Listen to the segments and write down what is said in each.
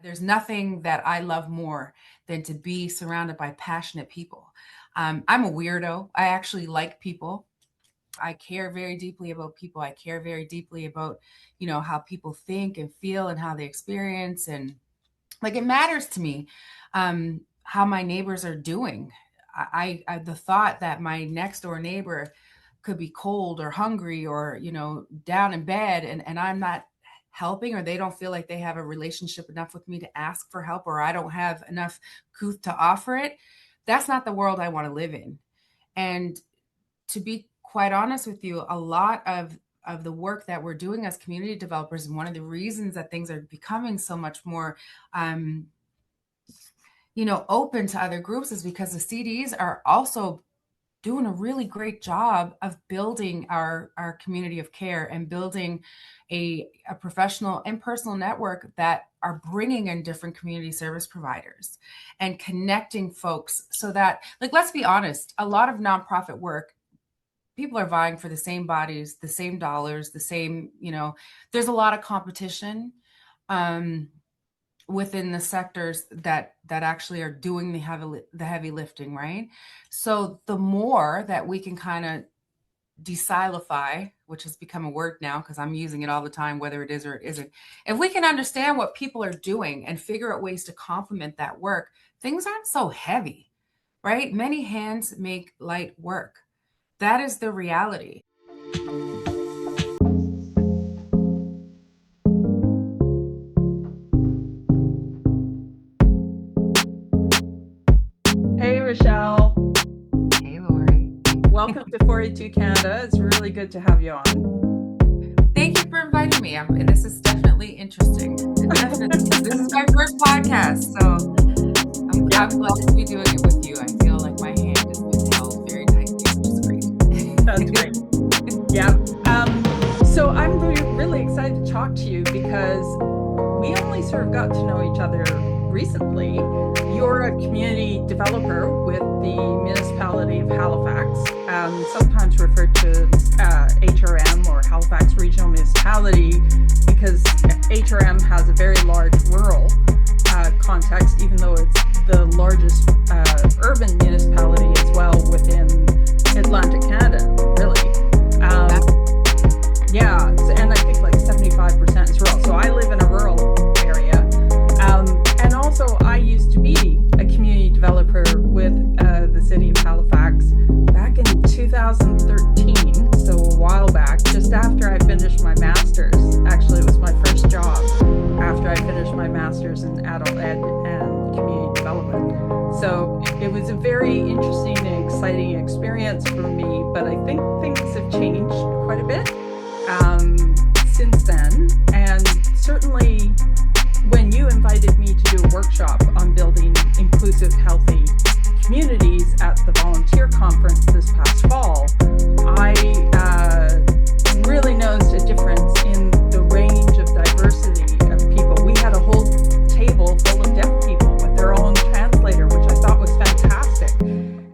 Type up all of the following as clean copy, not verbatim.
There's nothing that I love more than to be surrounded by passionate people. I'm a weirdo. I actually like people. I care very deeply about people. I care very deeply about, how people think and feel and how they experience. And like it matters to me how my neighbors are doing. The thought that my next door neighbor could be cold or hungry or down in bed, and I'm not helping, or they don't feel like they have a relationship enough with me to ask for help, or I don't have enough couth to offer it. That's not the world I want to live in. And to be quite honest with you, a lot of the work that we're doing as community developers, and one of the reasons that things are becoming so much more um, open to other groups, is because the CDs are also doing a really great job of building our community of care and building a professional and personal network that are bringing in different community service providers and connecting folks, so that, like, let's be honest, a lot of nonprofit work, people are vying for the same bodies, the same dollars, the same, there's a lot of competition um, within the sectors that actually are doing the heavy lifting, right? So the more that we can kind of desilify, which has become a word now because I'm using it all the time, whether it is or it isn't. If we can understand what people are doing and figure out ways to complement that work, things aren't so heavy, right? Many hands make light work. That is the reality. Hey, Rochelle. Hey, Laurie. Welcome to 42 Canada. It's really good to have you on. Thank you for inviting me. This is definitely interesting. This is my first podcast, so I'm glad to be doing it with you. I feel like my hand has been held very tightly, which is That's great. great. Yeah. So I'm really excited to talk to you because we only sort of got to know each other recently. You're a community developer with the Municipality of Halifax, sometimes referred to HRM or Halifax Regional Municipality, because HRM has a very large rural context, even though it's the largest urban municipality as well within Atlantic Canada, really. Um, yeah, and I think like 75% is rural. So I live in a rural area. And also, I used to be a community developer with the city of Halifax back in 2013, so a while back, just after I finished my master's. Actually, it was my first job after I finished my master's in adult ed and community development. So it was a very interesting and exciting experience for me, but I think things have changed quite a bit since then. And certainly when you invited me to do a workshop on building inclusive, healthy communities at the volunteer conference this past fall, I really noticed a difference in the range of diversity of people. We had a whole table full of deaf people with their own translator, which I thought was fantastic.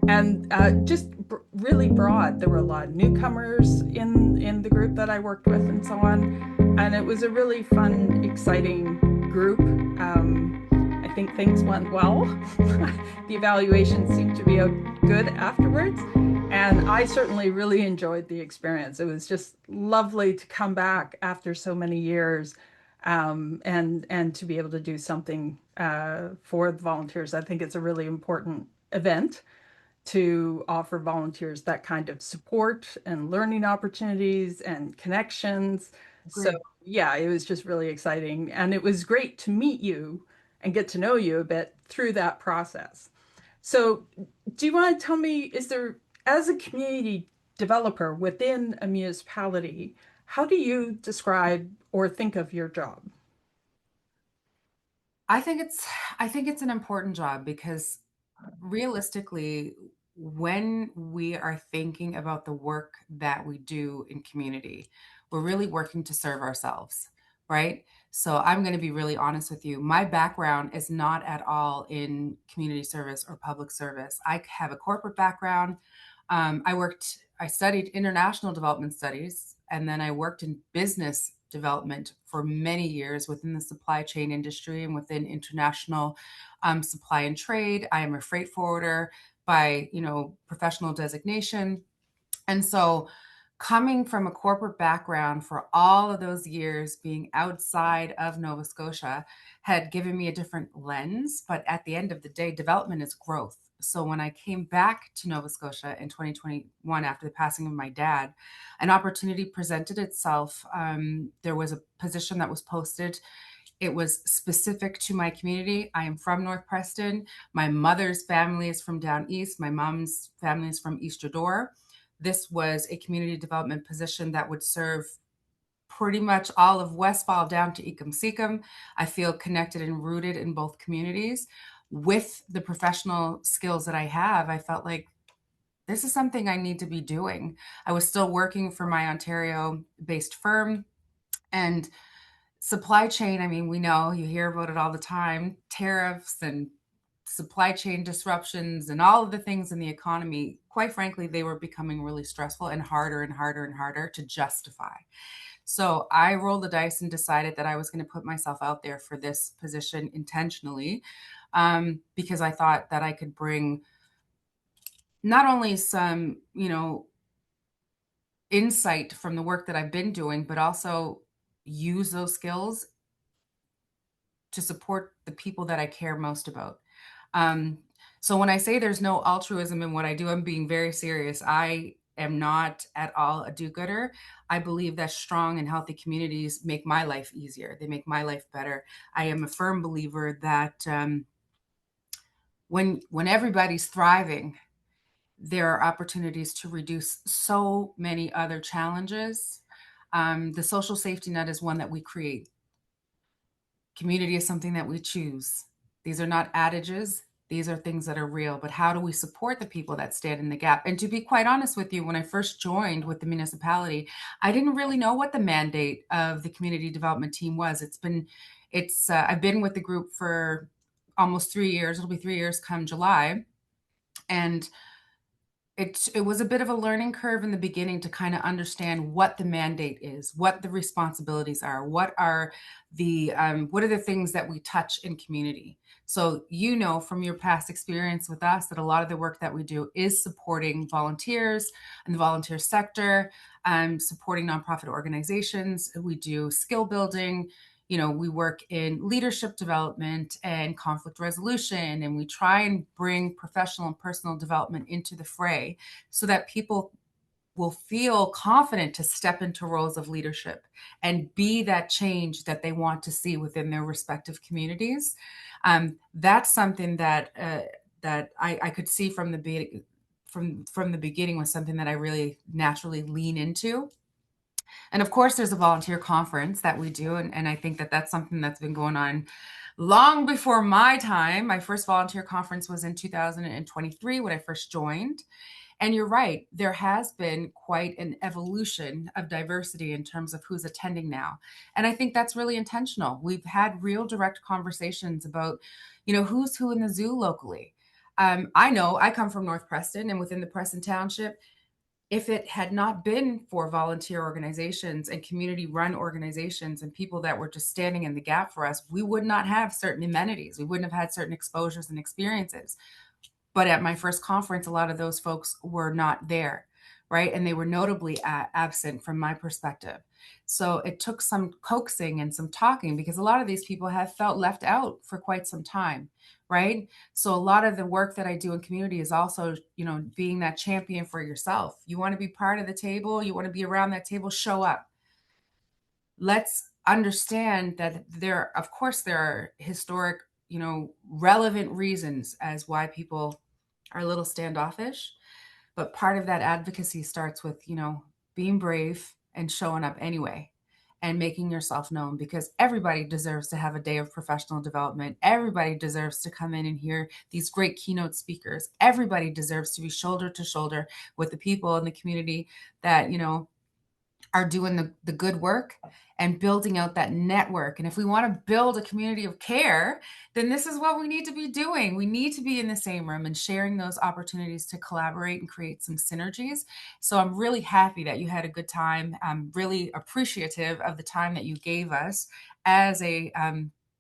And just really broad. There were a lot of newcomers in the group that I worked with and so on. And it was a really fun, exciting group. I think things went well. The evaluation seemed to be good afterwards. And I certainly really enjoyed the experience. It was just lovely to come back after so many years and to be able to do something for the volunteers. I think it's a really important event to offer volunteers that kind of support and learning opportunities and connections. So, Great. yeah, it was just really exciting. And it was great to meet you and get to know you a bit through that process. So, do you want to tell me, is there, as a community developer within a municipality, how do you describe or think of your job? I think it's I think it's an important job because realistically, when we are thinking about the work that we do in community, we're really working to serve ourselves, right? So I'm going to be really honest with you. My background is not at all in community service or public service. I have a corporate background. I studied international development studies, and then I worked in business development for many years within the supply chain industry and within international supply and trade. I am a freight forwarder by, professional designation. And so, coming from a corporate background for all of those years, being outside of Nova Scotia had given me a different lens. But at the end of the day, development is growth. So, when I came back to Nova Scotia in 2021 after the passing of my dad, an opportunity presented itself. There was a position that was posted. It was specific to my community. I am from North Preston. My mother's family is from down east. My mom's family is from East Jador. This was a community development position that would serve pretty much all of Westfall down to Ecum Secum. I feel connected and rooted in both communities. With the professional skills that I have, I felt like this is something I need to be doing. I was still working for my Ontario based firm, and supply chain, I mean, we know you hear about it all the time, tariffs and supply chain disruptions and all of the things in the economy. Quite frankly, they were becoming really stressful and harder and harder and harder to justify. So I rolled the dice and decided that I was going to put myself out there for this position intentionally, because I thought that I could bring not only some, insight from the work that I've been doing, but also use those skills to support the people that I care most about. Um, so when I say there's no altruism in what I do, I'm being very serious. I am not at all a do-gooder. I believe that strong and healthy communities make my life easier. They make my life better. I am a firm believer that when everybody's thriving, there are opportunities to reduce so many other challenges. The social safety net is one that we create. Community is something that we choose. These are not adages. These are things that are real. But how do we support the people that stand in the gap? And to be quite honest with you, when I first joined with the municipality, I didn't really know what the mandate of the community development team was. I've been with the group for almost 3 years. It'll be 3 years come July. And it was a bit of a learning curve in the beginning to kind of understand what the mandate is, what the responsibilities are, what are the things that we touch in community. So from your past experience with us that a lot of the work that we do is supporting volunteers in the volunteer sector, supporting nonprofit organizations. We do skill building. We work in leadership development and conflict resolution, and we try and bring professional and personal development into the fray so that people will feel confident to step into roles of leadership and be that change that they want to see within their respective communities. That's something that I could see from the beginning was something that I really naturally lean into. And of course, there's a volunteer conference that we do. And I think that that's something that's been going on long before my time. My first volunteer conference was in 2023 when I first joined. And you're right, there has been quite an evolution of diversity in terms of who's attending now. And I think that's really intentional. We've had real direct conversations about, who's who in the zoo locally. I know I come from North Preston, and within the Preston Township, if it had not been for volunteer organizations and community run organizations and people that were just standing in the gap for us, we would not have certain amenities. We wouldn't have had certain exposures and experiences. But at my first conference, a lot of those folks were not there, right? And they were notably absent from my perspective. So it took some coaxing and some talking because a lot of these people have felt left out for quite some time, right? So a lot of the work that I do in community is also, being that champion for yourself. You want to be part of the table, you want to be around that table, show up. Let's understand that of course, there are historic, relevant reasons as why people are a little standoffish. But part of that advocacy starts with, being brave and showing up anyway and making yourself known, because everybody deserves to have a day of professional development. Everybody deserves to come in and hear these great keynote speakers. Everybody deserves to be shoulder to shoulder with the people in the community that, are doing the good work and building out that network. And if we want to build a community of care, then this is what we need to be doing. We need to be in the same room and sharing those opportunities to collaborate and create some synergies. So I'm really happy that you had a good time. I'm really appreciative of the time that you gave us as a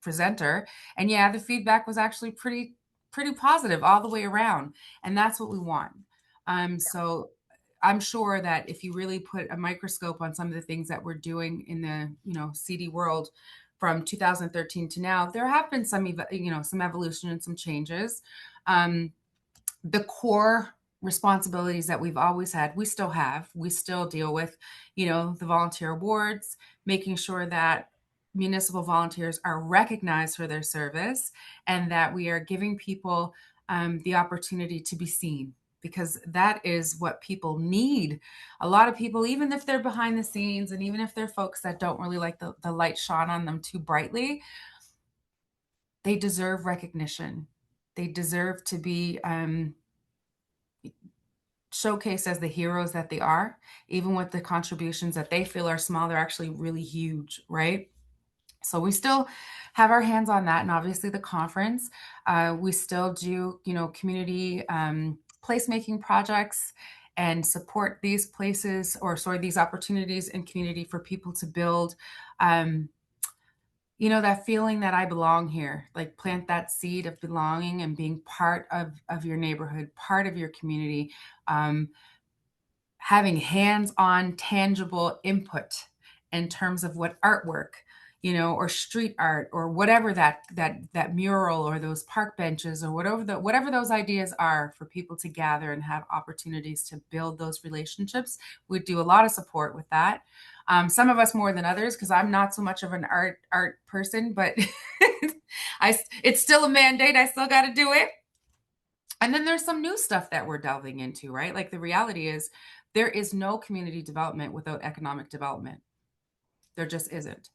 presenter. And yeah, the feedback was actually pretty positive all the way around, and that's what we want. So I'm sure that if you really put a microscope on some of the things that we're doing in the CD world from 2013 to now, there have been some evolution and some changes. Um, the core responsibilities that we've always had, we still have. We still deal with, the volunteer awards, making sure that municipal volunteers are recognized for their service and that we are giving people the opportunity to be seen, because that is what people need. A lot of people, even if they're behind the scenes and even if they're folks that don't really like the light shone on them too brightly, they deserve recognition. They deserve to be showcased as the heroes that they are. Even with the contributions that they feel are small, they're actually really huge, right? So we still have our hands on that, and obviously the conference. We still do, community placemaking projects and support these places, or sorry, these opportunities in community for people to build. Um, that feeling that I belong here, like plant that seed of belonging and being part of your neighborhood, part of your community. Having hands-on tangible input in terms of what artwork, or street art, or whatever that mural or those park benches, or whatever those ideas are, for people to gather and have opportunities to build those relationships. We do a lot of support with that. Some of us more than others, because I'm not so much of an art person, but it's still a mandate. I still got to do it. And then there's some new stuff that we're delving into, right? Like, the reality is there is no community development without economic development. There just isn't.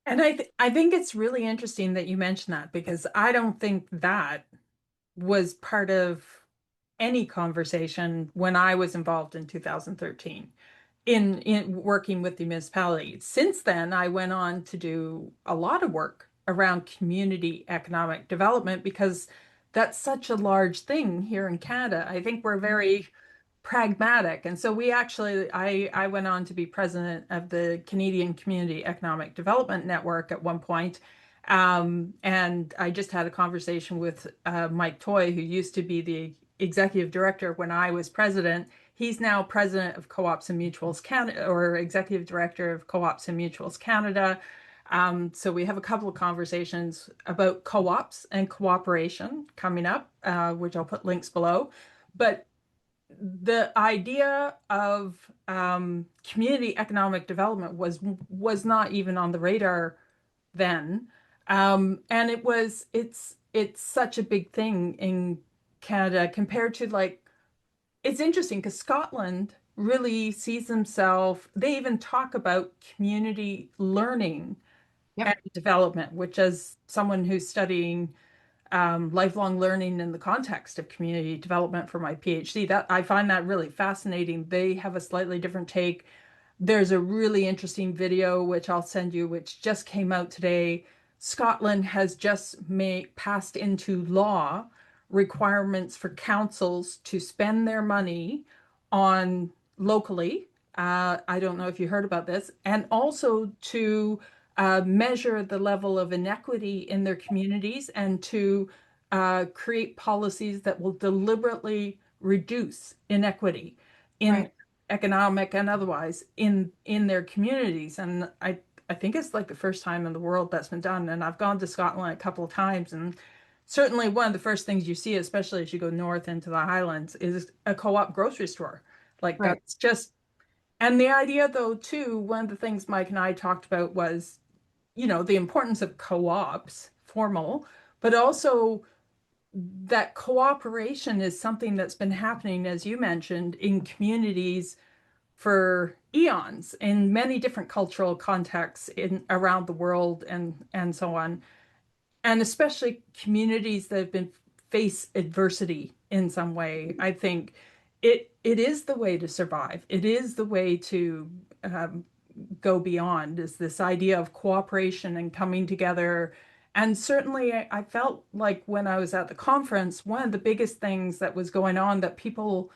And I think it's really interesting that you mentioned that, because I don't think that was part of any conversation when I was involved in 2013 in working with the municipality. Since then, I went on to do a lot of work around community economic development, because that's such a large thing here in Canada. I think we're very pragmatic. And so I went on to be president of the Canadian Community Economic Development Network at one point. And I just had a conversation with Mike Toy, who used to be the executive director when I was president. He's now president of Co-ops and Mutuals Canada, or executive director of Co-ops and Mutuals Canada. So we have a couple of conversations about co-ops and cooperation coming up, which I'll put links below. But the idea of community economic development was not even on the radar then, and it's such a big thing in Canada compared to, like, it's interesting because Scotland really sees themselves. They even talk about community learning and Yep. development, which, as someone who's studying lifelong learning in the context of community development for my PhD, that I find that really fascinating. They have a slightly different take. There's a really interesting video, which I'll send you, which just came out today. Scotland has just passed into law requirements for councils to spend their money on locally. I don't know if you heard about this, and also to measure the level of inequity in their communities, and to create policies that will deliberately reduce inequity in Right. economic and otherwise in their communities. And I think it's like the first time in the world that's been done. And I've gone to Scotland a couple of times, and certainly one of the first things you see, especially as you go north into the Highlands, is a co-op grocery store. Like, Right. that's just, and the idea, though, too, one of the things Mike and I talked about was, the importance of co-ops, formal, but also that cooperation is something that's been happening, as you mentioned, in communities for eons in many different cultural contexts in around the world, and so on. And especially communities that have been face adversity in some way. I think it is the way to survive. It is the way to go beyond, is this idea of cooperation and coming together. And certainly, I felt like when I was at the conference, one of the biggest things that was going on that people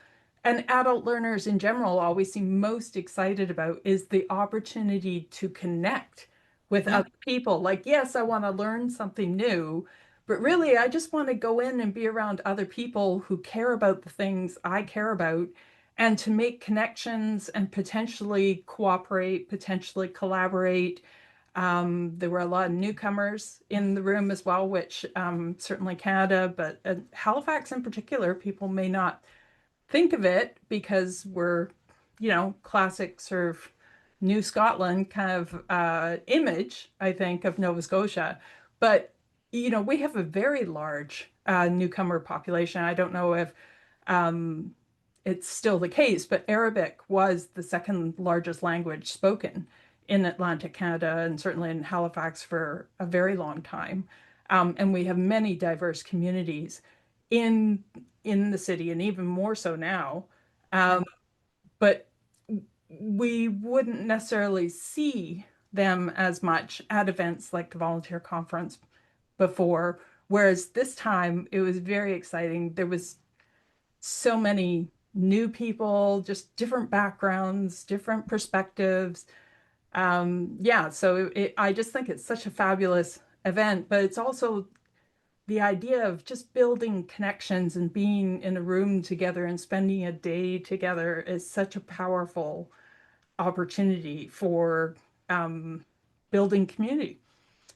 and adult learners in general always seem most excited about is the opportunity to connect with Yep. other people. Like, yes, I want to learn something new, but really, I just want to go in and be around other people who care about the things I care about and to make connections and potentially cooperate, potentially collaborate. There were a lot of newcomers in the room as well, which certainly Canada, but Halifax in particular, people may not think of it because we're, classic sort of New Scotland kind of image, I think, of Nova Scotia. But, we have a very large newcomer population. I don't know if um, it's still the case, but Arabic was the second largest language spoken in Atlantic Canada and certainly in Halifax for a very long time. And we have many diverse communities in in the city, and even more so now. Yeah. But we wouldn't necessarily see them as much at events like the volunteer conference before. Whereas this time it was very exciting. There was so many new people, just different backgrounds, different perspectives. Yeah, so I just think it's such a fabulous event, but it's also the idea of just building connections and being in a room together and spending a day together is such a powerful opportunity for um, building community.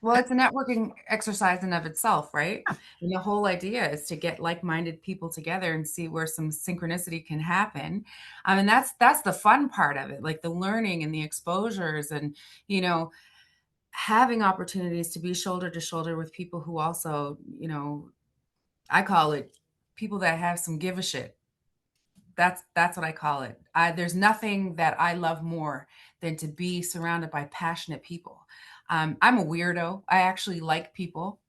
Well, it's a networking exercise in of itself, right? And the whole idea is to get like-minded people together and see where some synchronicity can happen. And that's the fun part of it, like the learning and the exposures and, you know, having opportunities to be shoulder to shoulder with people who also, I call it people that have some give a shit. That's what I call it. There's nothing that I love more than to be surrounded by passionate people. I'm a weirdo. I actually like people.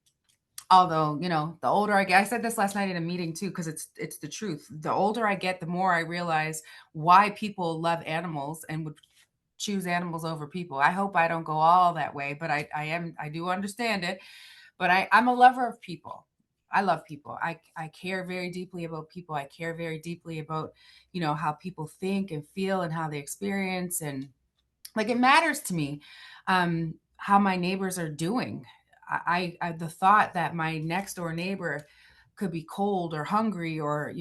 Although, the older I get, I said this last night in a meeting too, because it's the truth. The older I get, the more I realize why people love animals and would choose animals over people. I hope I don't go all that way, but I do understand it. But I'm a lover of people. I love people. I care very deeply about people. I care very deeply about, how people think and feel and how they experience. And like it matters to me how my neighbors are doing. The thought that my next door neighbor could be cold or hungry or,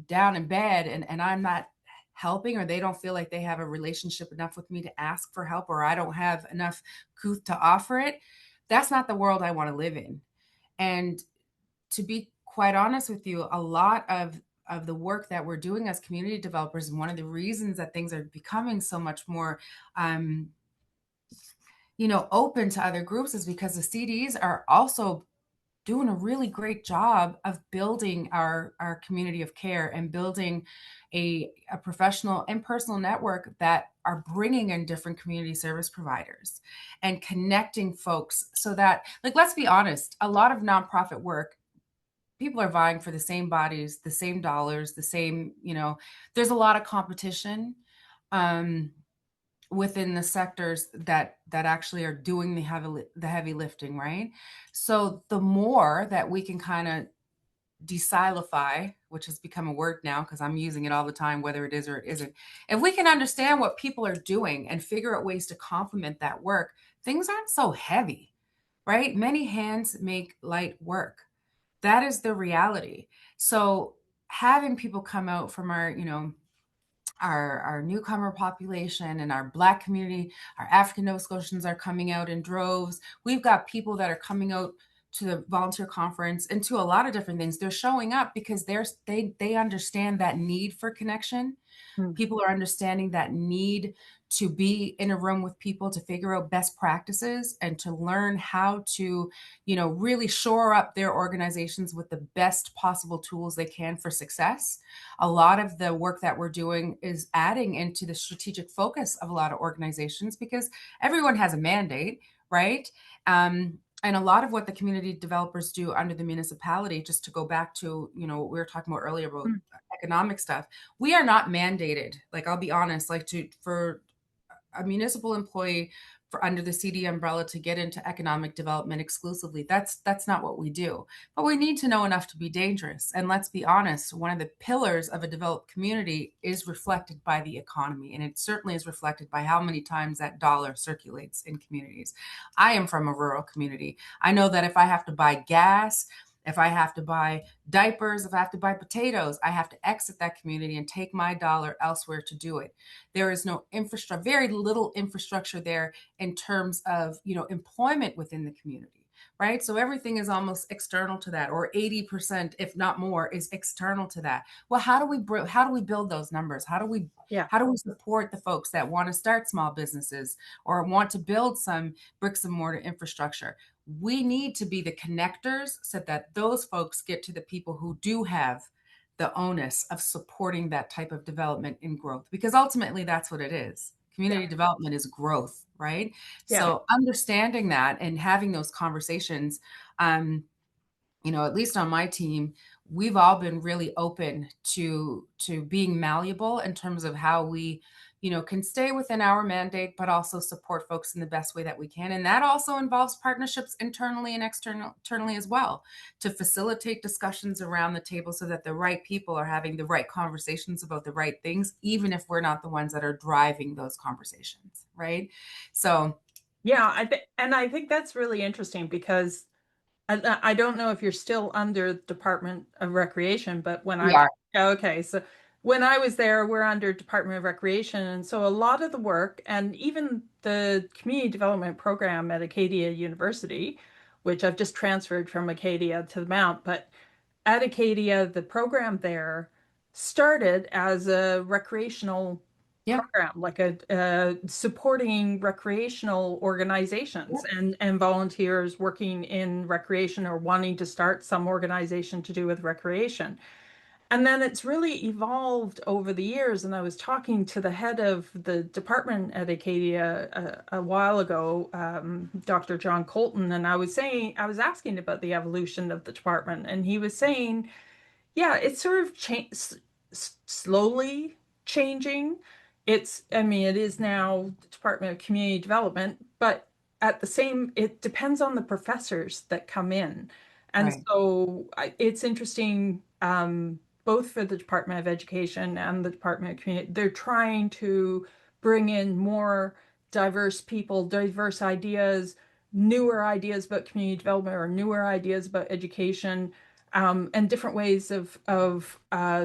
down in bed and I'm not helping or they don't feel like they have a relationship enough with me to ask for help or I don't have enough couth to offer it. That's not the world I want to live in. And to be quite honest with you, a lot of the work that we're doing as community developers, and one of the reasons that things are becoming so much more um, open to other groups is because the CDs are also doing a really great job of building our community of care and building a professional and personal network that are bringing in different community service providers and connecting folks so that, like, let's be honest, a lot of nonprofit work, people are vying for the same bodies, the same dollars, the same, there's a lot of competition. Um, within the sectors that actually are doing the heavy lifting, right? So the more that we can kind of desilify, which has become a word now because I'm using it all the time, whether it is or it isn't. If we can understand what people are doing and figure out ways to complement that work, things aren't so heavy, right? Many hands make light work. That is the reality. So having people come out from our newcomer population and our Black community, our African Nova Scotians are coming out in droves. We've got people that are coming out to the volunteer conference and to a lot of different things. They're showing up because they understand that need for connection. Mm. People are understanding that need to be in a room with people to figure out best practices and to learn how to, really shore up their organizations with the best possible tools they can for success. A lot of the work that we're doing is adding into the strategic focus of a lot of organizations because everyone has a mandate, right? And a lot of what the community developers do under the municipality, just to go back to, what we were talking about earlier about Mm. economic stuff, we are not mandated. Like, I'll be honest, like for a municipal employee for under the CD umbrella to get into economic development exclusively. That's not what we do. But we need to know enough to be dangerous. And let's be honest, one of the pillars of a developed community is reflected by the economy. And it certainly is reflected by how many times that dollar circulates in communities. I am from a rural community. I know that if I have to buy gas, if I have to buy diapers, if I have to buy potatoes, I have to exit that community and take my dollar elsewhere to do it. There is no infrastructure, very little infrastructure there in terms of, employment within the community, right? So everything is almost external to that, or 80%, if not more, is external to that. Well, how do we build those numbers? Yeah. How do we support the folks that want to start small businesses or want to build some bricks and mortar infrastructure? We need to be the connectors so that those folks get to the people who do have the onus of supporting that type of development and growth, because ultimately that's what it is. Yeah. Community development is growth, right? Yeah. So understanding that and having those conversations, um, at least on my team, we've all been really open to being malleable in terms of how we, can stay within our mandate, but also support folks in the best way that we can. And that also involves partnerships internally and externally as well, to facilitate discussions around the table so that the right people are having the right conversations about the right things, even if we're not the ones that are driving those conversations, right? So Yeah, I think that's really interesting because I don't know if you're still under Department of Recreation, but when we I was, are. yeah, okay, so when I was there, we're under Department of Recreation. And so a lot of the work and even the community development program at Acadia University, which I've just transferred from Acadia to the Mount, but at Acadia, the program there started as a recreational Yeah. program, like a supporting recreational organizations Yeah. and volunteers working in recreation or wanting to start some organization to do with recreation. And then it's really evolved over the years. And I was talking to the head of the department at Acadia a while ago, Dr. John Colton, and I was asking about the evolution of the department, and he was saying, yeah, it's sort of slowly changing. I mean, it is now the Department of Community Development, but it depends on the professors that come in. And Right. so it's interesting, both for the Department of Education and the Department of Community, they're trying to bring in more diverse people, diverse ideas, newer ideas about community development or newer ideas about education, and different ways of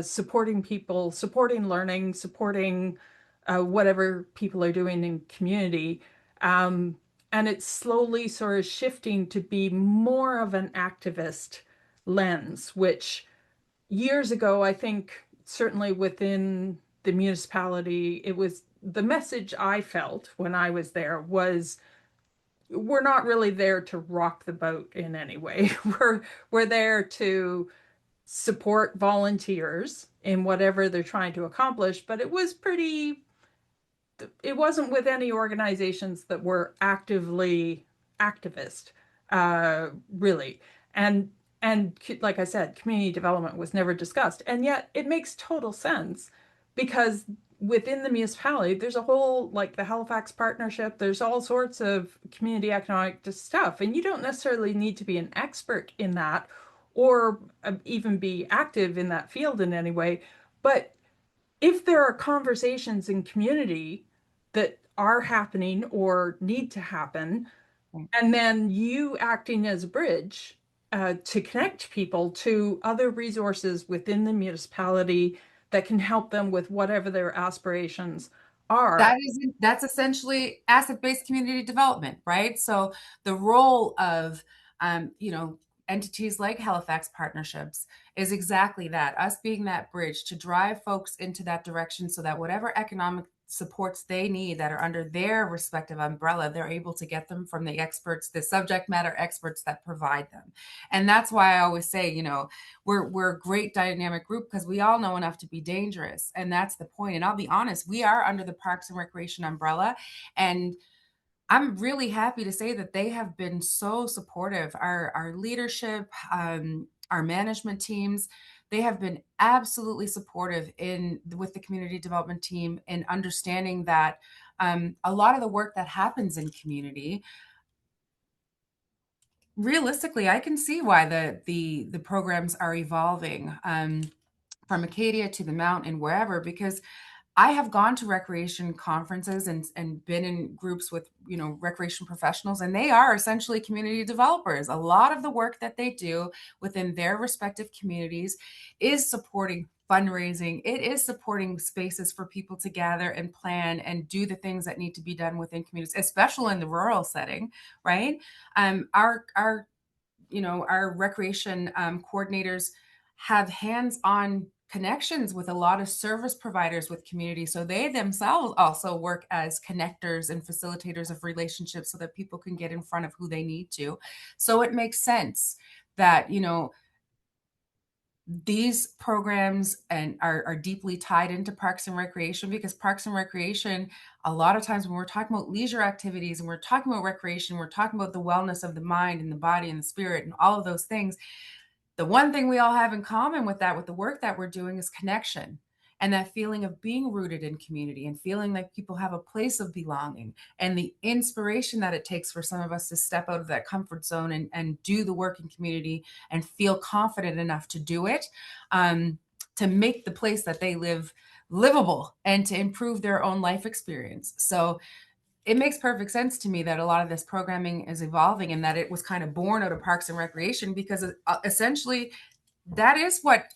supporting people, supporting learning, supporting whatever people are doing in community. Um, and it's slowly sort of shifting to be more of an activist lens, which years ago, I think certainly within the municipality, it was the message I felt when I was there was we're not really there to rock the boat in any way. We're there to support volunteers in whatever they're trying to accomplish, but it wasn't with any organizations that were actively activist, really. And like I said, community development was never discussed. And yet it makes total sense because within the municipality, there's a whole, like the Halifax Partnership, there's all sorts of community economic stuff. And you don't necessarily need to be an expert in that or even be active in that field in any way. But if there are conversations in community that are happening or need to happen, and then you acting as a bridge to connect people to other resources within the municipality that can help them with whatever their aspirations are. That's essentially asset-based community development, right? So the role of entities like Halifax Partnerships is exactly that, us being that bridge to drive folks into that direction so that whatever economic supports they need that are under their respective umbrella, they're able to get them from the experts, the subject matter experts that provide them. And that's why I always say, we're a great dynamic group because we all know enough to be dangerous. And that's the point. And I'll be honest, we are under the Parks and Recreation umbrella. And I'm really happy to say that they have been so supportive. Our leadership, our management teams, they have been absolutely supportive in with the community development team in understanding that A lot of the work that happens in community, realistically, I can see why the programs are evolving, from Acadia to the Mount and wherever, because I have gone to recreation conferences and been in groups with, recreation professionals, and they are essentially community developers. A lot of the work that they do within their respective communities is supporting fundraising. It is supporting spaces for people to gather and plan and do the things that need to be done within communities, especially in the rural setting, right? Our recreation coordinators have hands-on connections with a lot of service providers with community, so they themselves also work as connectors and facilitators of relationships so that people can get in front of who they need to. So it makes sense that these programs are deeply tied into parks and recreation, because parks and recreation, a lot of times when we're talking about leisure activities and we're talking about recreation, we're talking about the wellness of the mind and the body and the spirit and all of those things. The one thing we all have in common with that, with the work that we're doing, is connection, and that feeling of being rooted in community and feeling like people have a place of belonging, and the inspiration that it takes for some of us to step out of that comfort zone and do the work in community and feel confident enough to do it, to make the place that they live livable and to improve their own life experience. So it makes perfect sense to me that a lot of this programming is evolving and that it was kind of born out of Parks and Recreation, because essentially that is what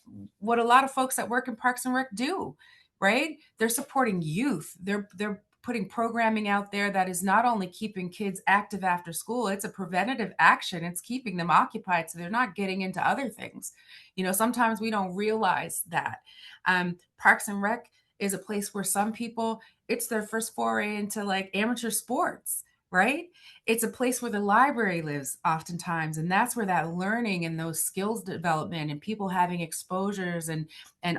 a lot of folks that work in Parks and Rec do, right? They're supporting youth. They're putting programming out there that is not only keeping kids active after school, it's a preventative action. It's keeping them occupied so they're not getting into other things. Sometimes we don't realize that. Parks and Rec is a place where some people, it's their first foray into like amateur sports, right? It's a place where the library lives oftentimes, and that's where that learning and those skills development and people having exposures and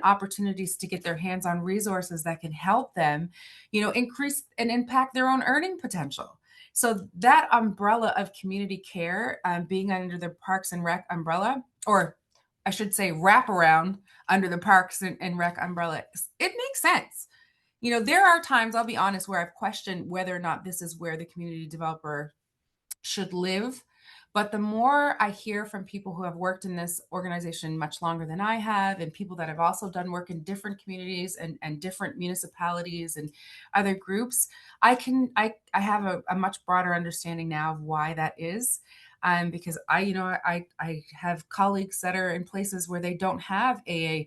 opportunities to get their hands on resources that can help them, increase and impact their own earning potential. So that umbrella of community care, being under the Parks and Rec umbrella, or I should say wrap around under the Parks and Rec umbrella, it makes sense. There are times, I'll be honest, where I've questioned whether or not this is where the community developer should live. But the more I hear from people who have worked in this organization much longer than I have, and people that have also done work in different communities and different municipalities and other groups, I have a much broader understanding now of why that is. Because I have colleagues that are in places where they don't have a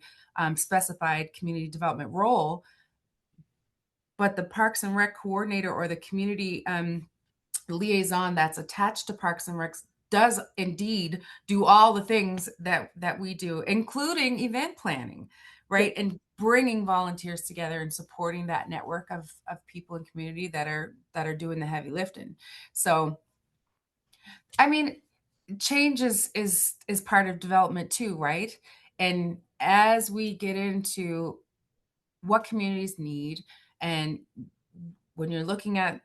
specified community development role, but the Parks and Rec coordinator or the community liaison that's attached to Parks and Recs does indeed do all the things that we do, including event planning, Yeah. right? And bringing volunteers together and supporting that network of people in community that are doing the heavy lifting. So, I mean, change is part of development too, right? And as we get into what communities need, and when you're looking at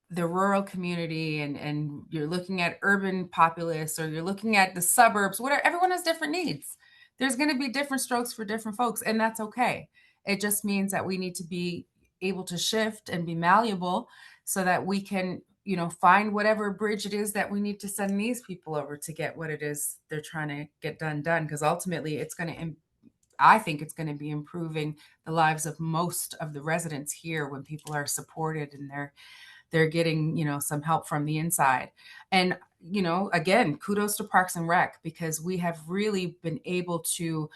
the rural community and you're looking at urban populace, or you're looking at the suburbs, whatever, everyone has different needs. There's going to be different strokes for different folks, and that's okay. It just means that we need to be able to shift and be malleable so that we can, find whatever bridge it is that we need to send these people over to get what it is they're trying to get done, because ultimately it's going to, I think it's going to be improving the lives of most of the residents here when people are supported and they're getting, some help from the inside. And, again, kudos to Parks and Rec, because we have really been able to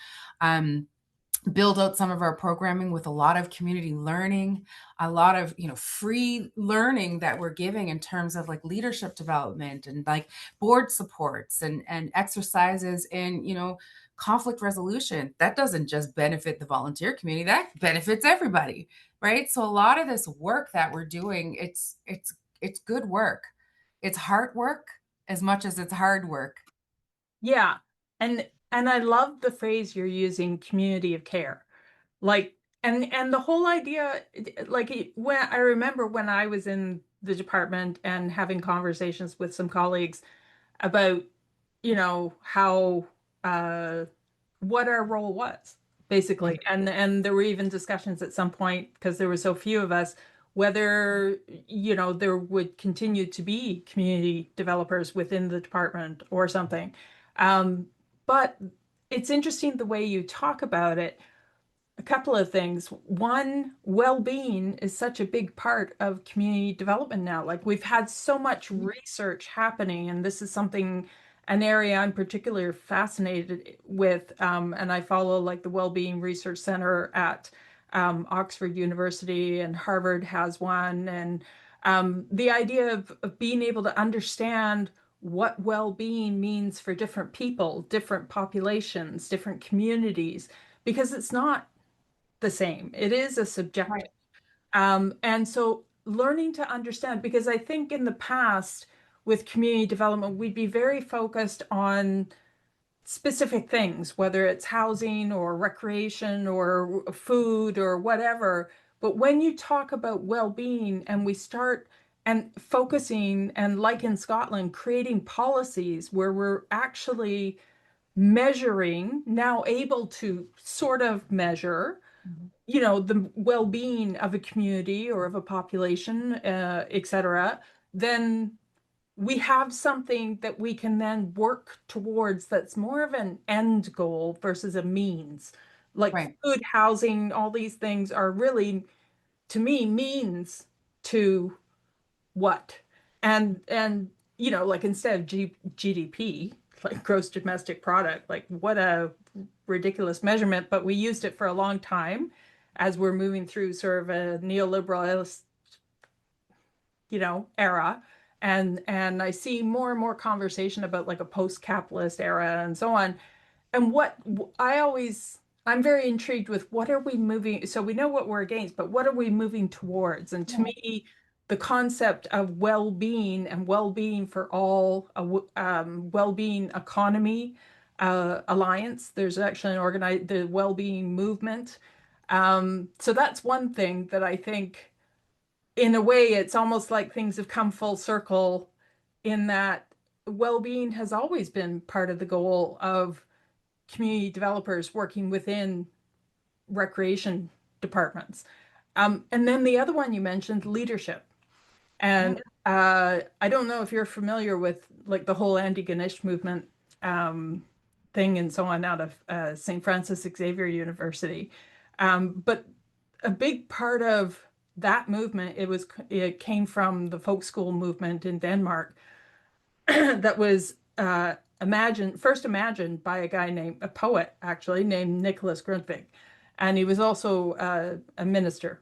build out some of our programming with a lot of community learning, a lot of, free learning that we're giving in terms of like leadership development and like board supports and exercises in, conflict resolution. That doesn't just benefit the volunteer community, that benefits everybody, right? So a lot of this work that we're doing, it's good work. It's hard work as much as it's hard work. Yeah. And I love the phrase you're using, community of care. Like, and the whole idea, like when I remember when I was in the department and having conversations with some colleagues about, how what our role was, basically. And there were even discussions at some point, because there were so few of us, whether, there would continue to be community developers within the department or something. Um, but it's interesting the way you talk about it. A couple of things. One, well-being is such a big part of community development now. Like we've had so much research happening, and this is something, an area I'm particularly fascinated with. And I follow like the Well-being Research Center at Oxford University, and Harvard has one. And the idea of being able to understand what well-being means for different people, different populations, different communities, because it's not the same. It is a Right. subjective. And so learning to understand, because I think in the past with community development, we'd be very focused on specific things, whether it's housing or recreation or food or whatever. But when you talk about well-being and we start and focusing, and like in Scotland, creating policies where we're actually measuring, now able to sort of measure Mhm. the well-being of a community or of a population, et cetera, then we have something that we can then work towards that's more of an end goal versus a means. Like Right. food, housing, all these things are really, to me, means to what? And like instead of GDP, like gross domestic product, like what a ridiculous measurement, but we used it for a long time as we're moving through sort of a neoliberal, era. And I see more and more conversation about like a post-capitalist era and so on. And what I'm very intrigued with, what are we moving? So we know what we're against, but what are we moving towards? And to Yeah. me, the concept of well-being and well-being for all, well-being economy alliance. There's actually an organized the well-being movement. So that's one thing that I think, in a way, it's almost like things have come full circle in that well-being has always been part of the goal of community developers working within recreation departments. And then the other one you mentioned, leadership. Yeah. And I don't know if you're familiar with like the whole anti-Ganesh movement thing and so on out of St. Francis Xavier University. But a big part of that movement, it came from the folk school movement in Denmark that was first imagined by a poet actually named Nicholas Grundtvig, and he was also a minister.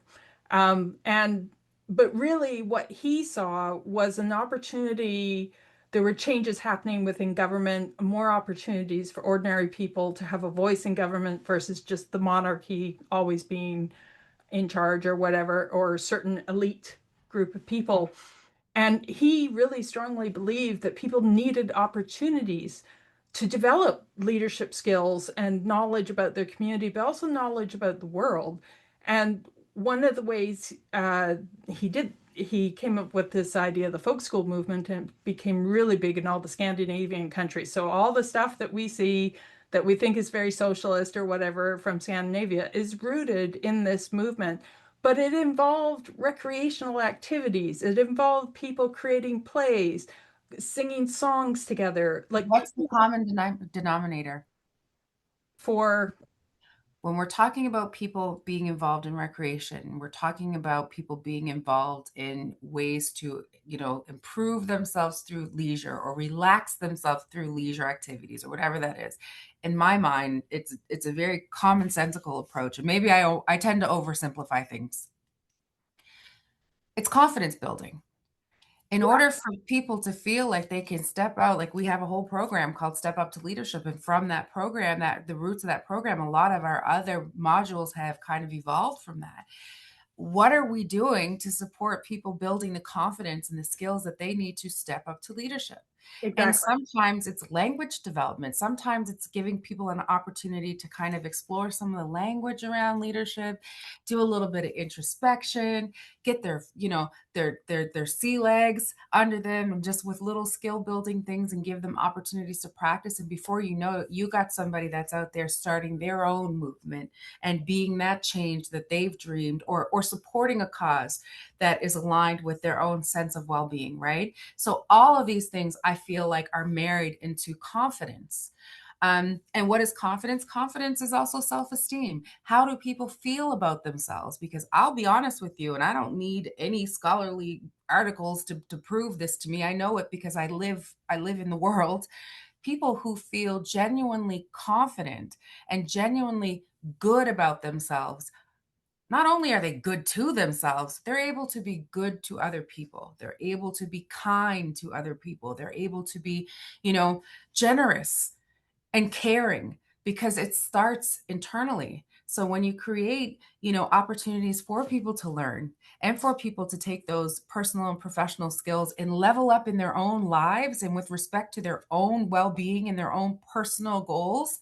And but really, what he saw was an opportunity. There were changes happening within government, more opportunities for ordinary people to have a voice in government versus just the monarchy always being in charge or whatever, or a certain elite group of people. And he really strongly believed that people needed opportunities to develop leadership skills and knowledge about their community, but also knowledge about the world. And one of the ways he came up with this idea of the folk school movement, and became really big in all the Scandinavian countries. So all the stuff that we see that we think is very socialist or whatever from Scandinavia is rooted in this movement. But it involved recreational activities. It involved people creating plays, singing songs together, like What's the common denominator? for When we're talking about people being involved in recreation, we're talking about people being involved in ways to, improve themselves through leisure or relax themselves through leisure activities or whatever that is. In my mind, it's a very commonsensical approach, and maybe I tend to oversimplify things. It's confidence building. In order for people to feel like they can step out, like we have a whole program called Step Up to Leadership. And from that program, that the roots of that program, a lot of our other modules have kind of evolved from that. What are we doing to support people building the confidence and the skills that they need to step up to leadership? And Exactly. sometimes it's language development. Sometimes it's giving people an opportunity to kind of explore some of the language around leadership, do a little bit of introspection, get their, their sea legs under them, and just with little skill building things, and give them opportunities to practice. And before you know it, you got somebody that's out there starting their own movement and being that change that they've dreamed, or supporting a cause that is aligned with their own sense of well-being, right? So all of these things I feel like are married into confidence. And what is confidence? Confidence is also self esteem. How do people feel about themselves? Because I'll be honest with you, and I don't need any scholarly articles to prove this to me. I know it because I live in the world. People who feel genuinely confident and genuinely good about themselves, not only are they good to themselves, they're able to be good to other people. They're able to be kind to other people. They're able to be, generous and caring, because it starts internally. So when you create, opportunities for people to learn and for people to take those personal and professional skills and level up in their own lives and with respect to their own well-being and their own personal goals,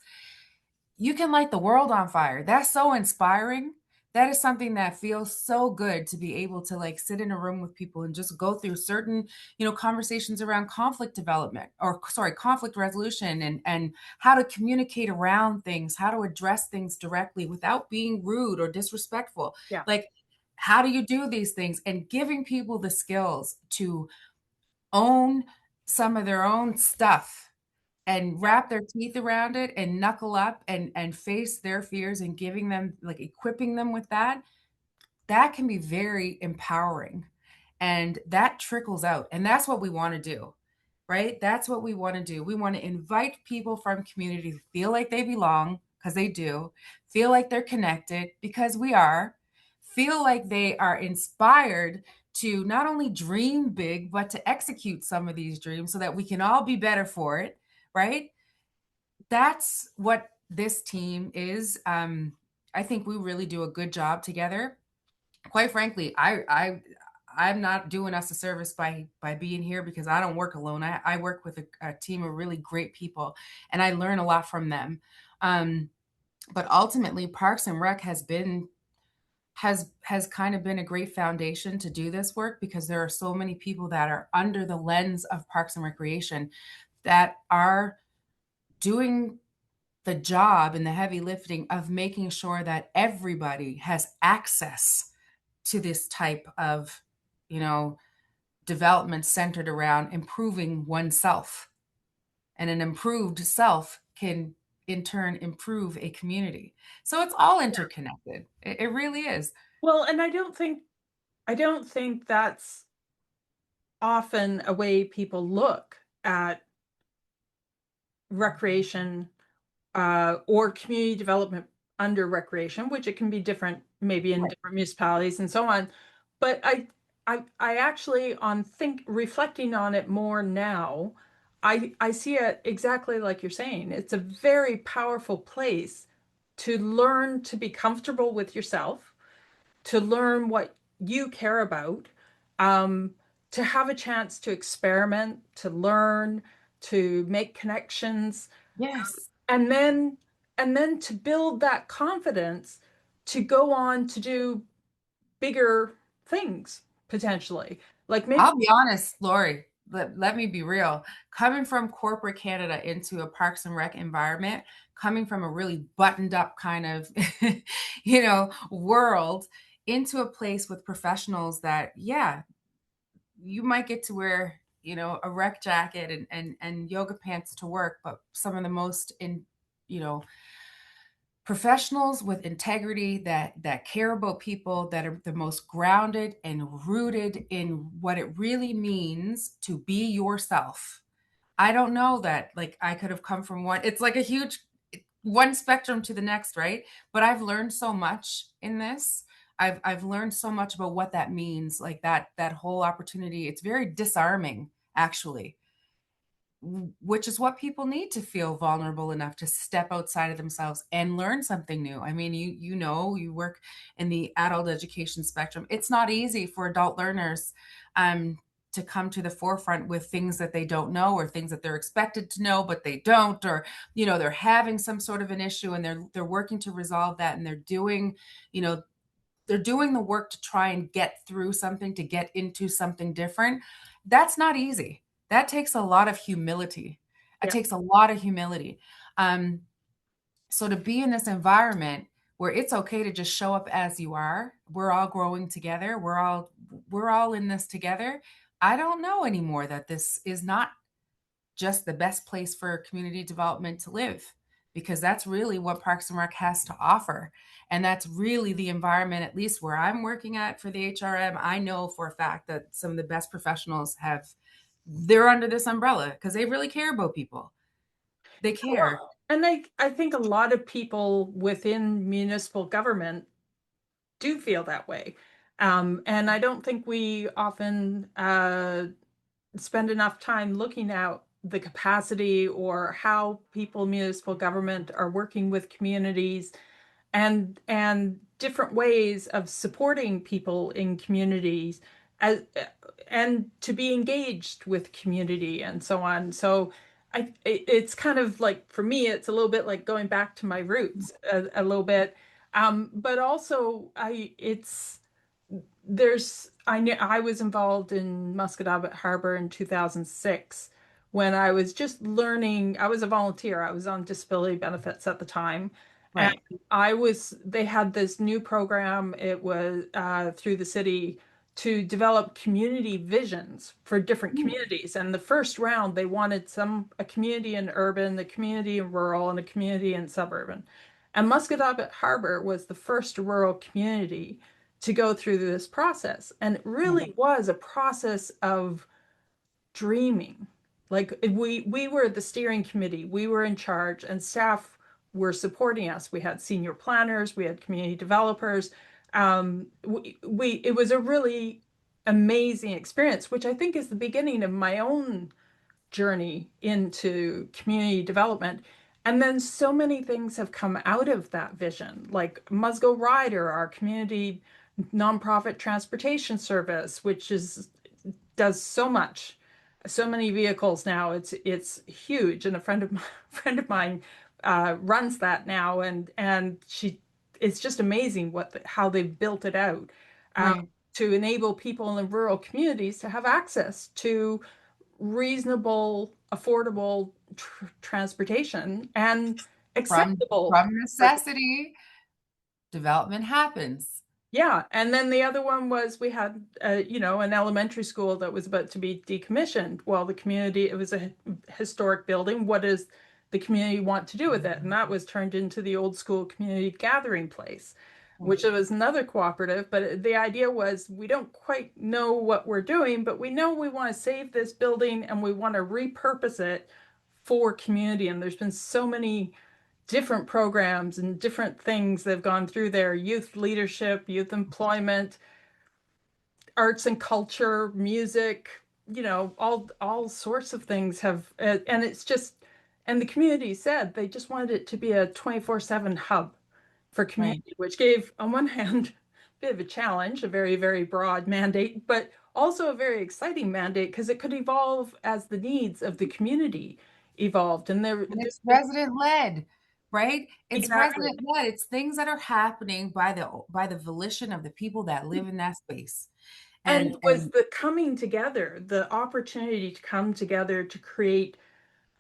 you can light the world on fire. That's so inspiring. That is something that feels so good, to be able to like sit in a room with people and just go through certain, conversations around conflict development, or sorry, conflict resolution, and how to communicate around things, how to address things directly without being rude or disrespectful. Yeah. Like, how do you do these things, and giving people the skills to own some of their own stuff and wrap their teeth around it and knuckle up and face their fears, and giving them, like, equipping them with that, that can be very empowering. And that trickles out. And that's what we want to do, right? That's what we want to do. We want to invite people from community to feel like they belong, because they do, feel like they're connected, because we are, feel like they are inspired to not only dream big, but to execute some of these dreams so that we can all be better for it, right? That's what this team is. I think we really do a good job together. Quite frankly, I'm not doing us a service by being here, because I don't work alone. I work with a team of really great people, and I learn a lot from them. Um, but ultimately, Parks and Rec has kind of been a great foundation to do this work, because there are so many people that are under the lens of Parks and Recreation that are doing the job and the heavy lifting of making sure that everybody has access to this type of, you know, development centered around improving oneself. And an improved self can in turn improve a community. So it's all interconnected. It really is. Well, and I don't think that's often a way people look at recreation or community development under recreation, which it can be different, maybe in Right. different municipalities and so on. But I actually, on think reflecting on it more now, I see it exactly like you're saying. It's a very powerful place to learn to be comfortable with yourself, to learn what you care about, um, to have a chance to experiment, to learn, to make connections, Yes. and then to build that confidence to go on to do bigger things potentially. Like maybe, I'll be honest, Laurie, let me be real. Coming from corporate Canada into a Parks and Rec environment, coming from a really buttoned up kind of, world, into a place with professionals that, yeah, you might get to wear, a rec jacket and yoga pants to work, but some of the most you know, professionals with integrity, that care about people, that are the most grounded and rooted in what it really means to be yourself. I don't know that, like, I could have come from one, it's like a huge one spectrum to the next, right? But I've learned so much in this. I've learned so much about what that means, like that whole opportunity. It's very disarming, actually, which is what people need to feel vulnerable enough to step outside of themselves and learn something new. I mean, you work in the adult education spectrum. It's not easy for adult learners, to come to the forefront with things that they don't know, or things that they're expected to know but they don't, or they're having some sort of an issue and they're working to resolve that, and you know they're doing the work to try and get through something, to get into something different. That's not easy. That takes a lot of humility. It Yeah. takes a lot of humility. Um, so to be in this environment where it's okay to just show up as you are, we're all growing together, we're all in this together. I don't know anymore that this is not just the best place for community development to live, because that's really what Parks and Rec has to offer. And that's really the environment, at least where I'm working at for the HRM. I know for a fact that some of the best professionals they're under this umbrella because they really care about people. They care. Well, and I think a lot of people within municipal government do feel that way. And I don't think we often spend enough time looking at the capacity or how people in municipal government are working with communities and different ways of supporting people in communities as, and to be engaged with community and so on. So it's kind of like for me, it's a little bit like going back to my roots a little bit. But also I knew I was involved in Musquodoboit Harbor in 2006 when I was just learning. I was a volunteer. I was on disability benefits at the time. And Right. they had this new program. It was through the city to develop community visions for different communities. And the first round, they wanted a community in urban, a community in rural, and a community in suburban. And Musquodoboit Harbor was the first rural community to go through this process. And it Right. really was a process of dreaming. Like we were the steering committee, we were in charge, and staff were supporting us. We had senior planners, we had community developers. It was a really amazing experience, which I think is the beginning of my own journey into community development. And then so many things have come out of that vision, like Musgo Rider, our community nonprofit transportation service, which does so much, so many vehicles now. It's huge, and a friend of mine runs that now, and it's just amazing how they've built it out um, Right. to enable people in rural communities to have access to reasonable, affordable transportation and From acceptable. from necessity, development happens. Yeah, and then the other one was we had, an elementary school that was about to be decommissioned. Well, it was a historic building. What does the community want to do with it? And that was turned into the old school community gathering place, which was another cooperative. But the idea was we don't quite know what we're doing, but we know we want to save this building and we want to repurpose it for community. And there's been so many different programs and different things they've gone through there: youth leadership, youth employment, arts and culture, music, all sorts of things have, and it's just, and the community said they just wanted it to be a 24/7 hub for Right. community, which gave, on one hand, a bit of a challenge, a very, very broad mandate, but also a very exciting mandate because it could evolve as the needs of the community evolved. And And there's it's been resident led, right? It's exactly. resident led. It's things that are happening by the volition of the people that live in that space. And And it was the coming together, the opportunity to come together to create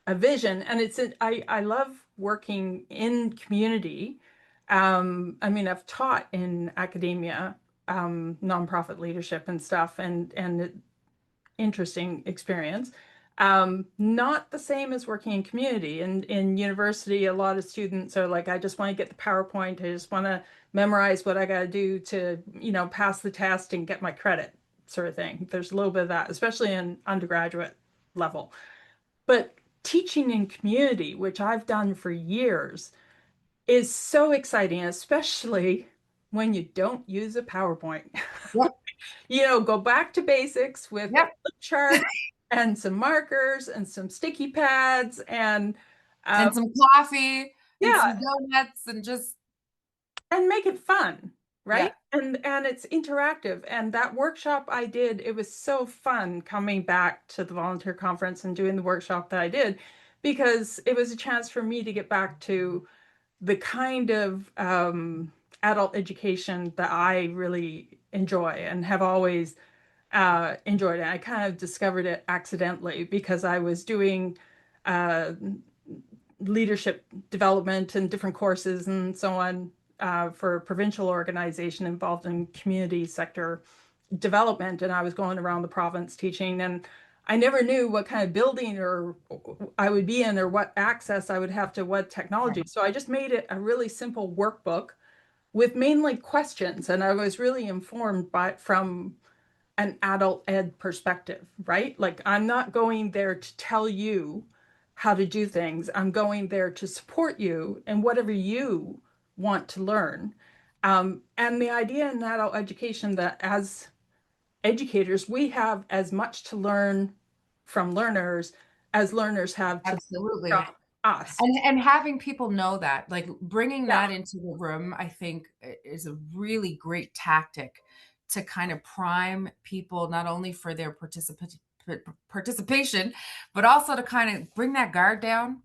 a vision. And I love working in community. I mean, I've taught in academia, nonprofit leadership and stuff, and interesting experience. Not the same as working in community. And in university, a lot of students are like, I just want to get the PowerPoint. I just want to memorize what I got to do to, pass the test and get my credit, sort of thing. There's a little bit of that, especially in undergraduate level. But teaching in community, which I've done for years, is so exciting, especially when you don't use a PowerPoint. yep, Go back to basics with a yep, flip chart and some markers and some sticky pads uh, and some coffee and yeah, some donuts and just and make it fun, right? Yeah. And it's interactive. And that workshop I did, it was so fun coming back to the volunteer conference and doing the workshop that I did, because it was a chance for me to get back to the kind of adult education that I really enjoy and have always enjoyed it. I kind of discovered it accidentally because I was doing uh, leadership development and different courses and so on for a provincial organization involved in community sector development. And I was going around the province teaching, and I never knew what kind of building or I would be in or what access I would have to what technology. Right. So I just made it a really simple workbook with mainly questions, and I was really informed by from an adult ed perspective, right? Like, I'm not going there to tell you how to do things. I'm going there to support you in whatever you want to learn. And the idea in adult education that as educators, we have as much to learn from learners as learners have to from Absolutely. us. And having people know that, like bringing Yeah, that into the room, I think is a really great tactic to kind of prime people not only for their participation, but also to kind of bring that guard down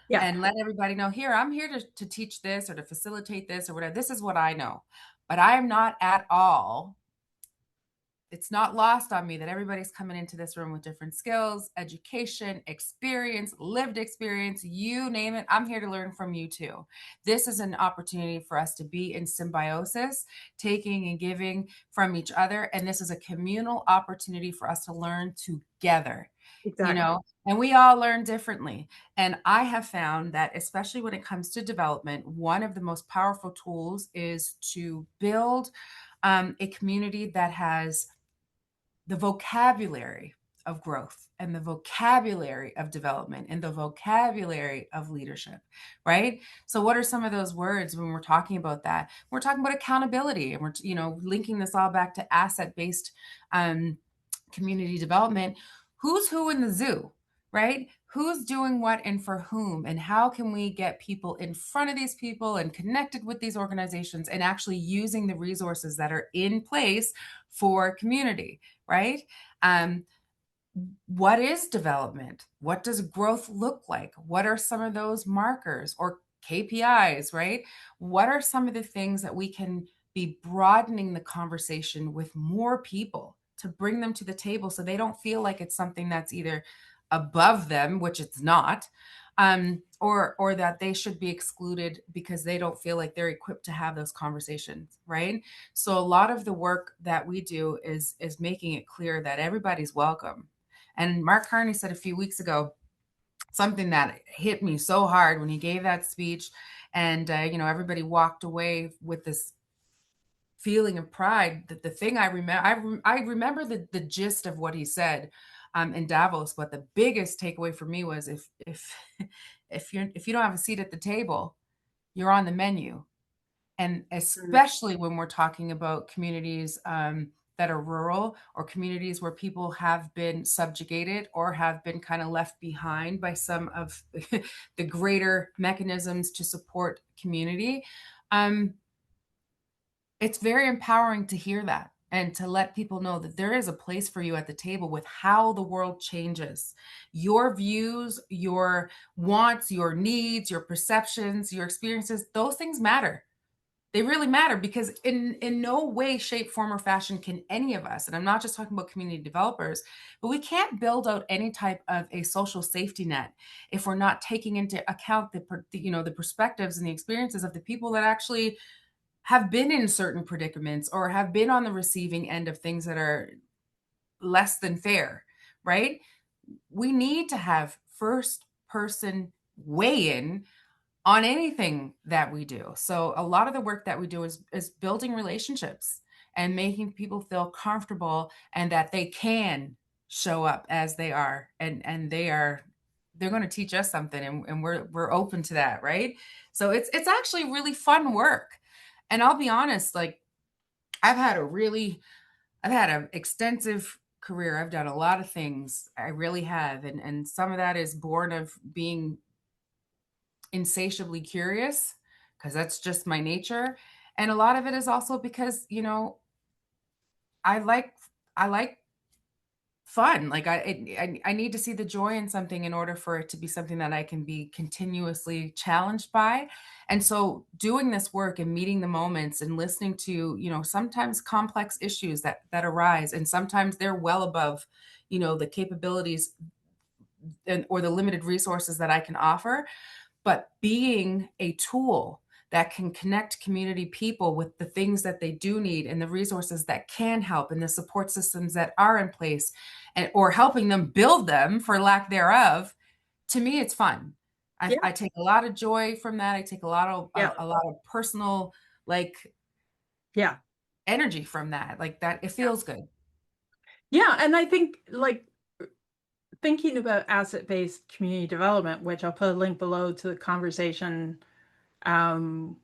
yeah, and let everybody know, here, I'm here to teach this or to facilitate this or whatever. This is what I know. But I am not at all, it's not lost on me that everybody's coming into this room with different skills, education, experience, lived experience, you name it. I'm here to learn from you too. This is an opportunity for us to be in symbiosis, taking and giving from each other. And this is a communal opportunity for us to learn together, exactly. and we all learn differently. And I have found that, especially when it comes to development, one of the most powerful tools is to build a community that has the vocabulary of growth and the vocabulary of development and the vocabulary of leadership, right? So what are some of those words when we're talking about that? We're talking about accountability, and we're linking this all back to asset-based um, community development. Who's who in the zoo, right? Who's doing what and for whom, and how can we get people in front of these people and connected with these organizations and actually using the resources that are in place for community, right? Um, what is development? What does growth look like? What are some of those markers or KPIs, right? What are some of the things that we can be broadening the conversation with more people to bring them to the table so they don't feel like it's something that's either above them, which it's not, or that they should be excluded because they don't feel like they're equipped to have those conversations, right? So a lot of the work that we do is making it clear that everybody's welcome. And Mark Carney said a few weeks ago something that hit me so hard when he gave that speech, and everybody walked away with this feeling of pride. That the thing I remember, I remember the gist of what he said in Davos, but the biggest takeaway for me was if if you don't have a seat at the table, you're on the menu. And Mm. especially when we're talking about communities that are rural, or communities where people have been subjugated or have been kind of left behind by some of the greater mechanisms to support community. Um, it's very empowering to hear that and to let people know that there is a place for you at the table with how the world changes. Your views, your wants, your needs, your perceptions, your experiences, those things matter. They really matter, because in no way, shape, form, or fashion can any of us, and I'm not just talking about community developers, but we can't build out any type of a social safety net if we're not taking into account the perspectives and the experiences of the people that actually have been in certain predicaments or have been on the receiving end of things that are less than fair, right? We need to have first person weigh in on anything that we do. So a lot of the work that we do is building relationships and making people feel comfortable and that they can show up as they are, and they're going to teach us something, and we're open to that, right? So it's actually really fun work. And I'll be honest, like I've had a really I've had an extensive career. I've done a lot of things. I really have. And some of that is born of being insatiably curious, because that's just my nature. And a lot of it is also because, I like I like fun. Like I need to see the joy in something in order for it to be something that I can be continuously challenged by. And so doing this work and meeting the moments and listening to, sometimes complex issues that arise, and sometimes they're well above, the capabilities or the limited resources that I can offer, but being a tool that can connect community people with the things that they do need and the resources that can help and the support systems that are in place, and or helping them build them for lack thereof. To me, it's fun. I, Yeah, I take a lot of joy from that. I take a lot of yeah, personal, like, yeah, energy from that. Like, that it yeah. feels good. Yeah, and I think like thinking about asset-based community development, which I'll put a link below to the conversation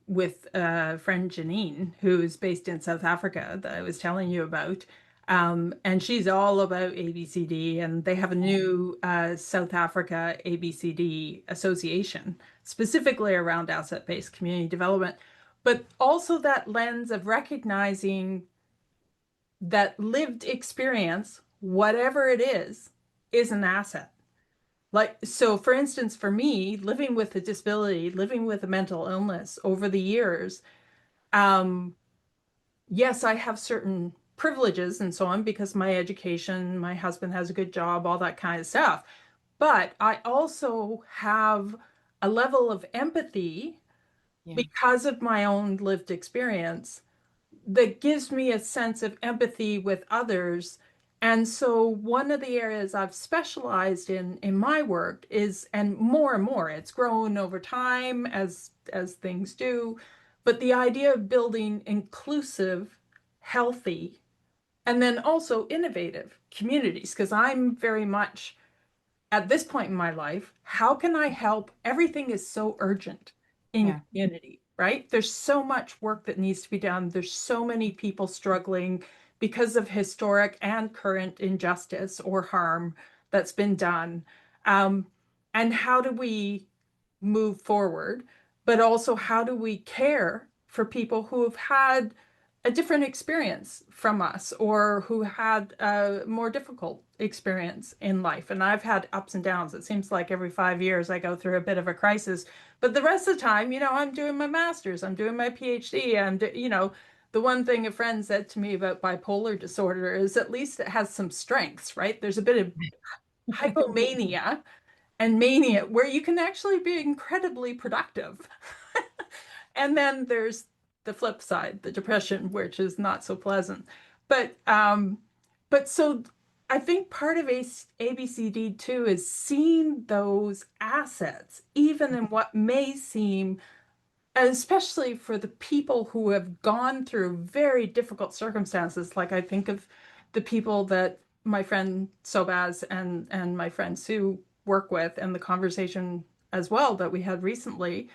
with friend Janine, who's based in South Africa that I was telling you about. And she's all about ABCD, and they have a new South Africa ABCD association specifically around asset-based community development, but also that lens of recognizing that lived experience, whatever it is an asset. Like, so for instance, for me, living with a disability, living with a mental illness over the years, um, yes, I have certain privileges and so on because my education, my husband has a good job, all that kind of stuff. But I also have a level of empathy Yeah. because of my own lived experience that gives me a sense of empathy with others. And so one of the areas I've specialized in my work is, and more, it's grown over time as things do, but the idea of building inclusive, healthy, and then also innovative communities, because I'm very much at this point in my life, how can I help? Everything is so urgent in Yeah. community, right? There's so much work that needs to be done. There's so many people struggling because of historic and current injustice or harm that's been done. Um, and how do we move forward? But also, how do we care for people who have had a different experience from us or who had a more difficult experience in life? And I've had ups and downs. It seems like every 5 years I go through a bit of a crisis. But the rest of the time, I'm doing my master's, I'm doing my PhD, the one thing a friend said to me about bipolar disorder is at least it has some strengths, right? There's a bit of hypomania and mania where you can actually be incredibly productive. And then there's the flip side, the depression, which is not so pleasant. But so I think part of ABCD too is seeing those assets, even in what may seem, especially for the people who have gone through very difficult circumstances. Like I think of the people that my friend Sobaz and my friend Sue work with, and the conversation as well that we had recently.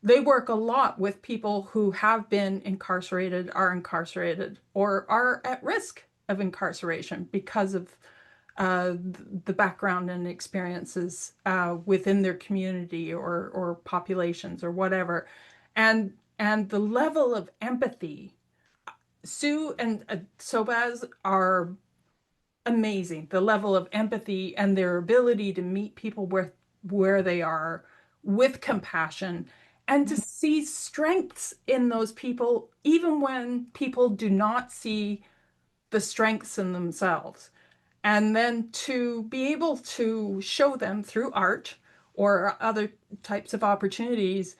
They work a lot with people who have been incarcerated, are incarcerated, or are at risk of incarceration because of the background and experiences within their community or populations or whatever, and the level of empathy. Sue and Sobaz are amazing. The level of empathy and their ability to meet people where they are with compassion and to see strengths in those people, even when people do not see the strengths in themselves. And then to be able to show them through art or other types of opportunities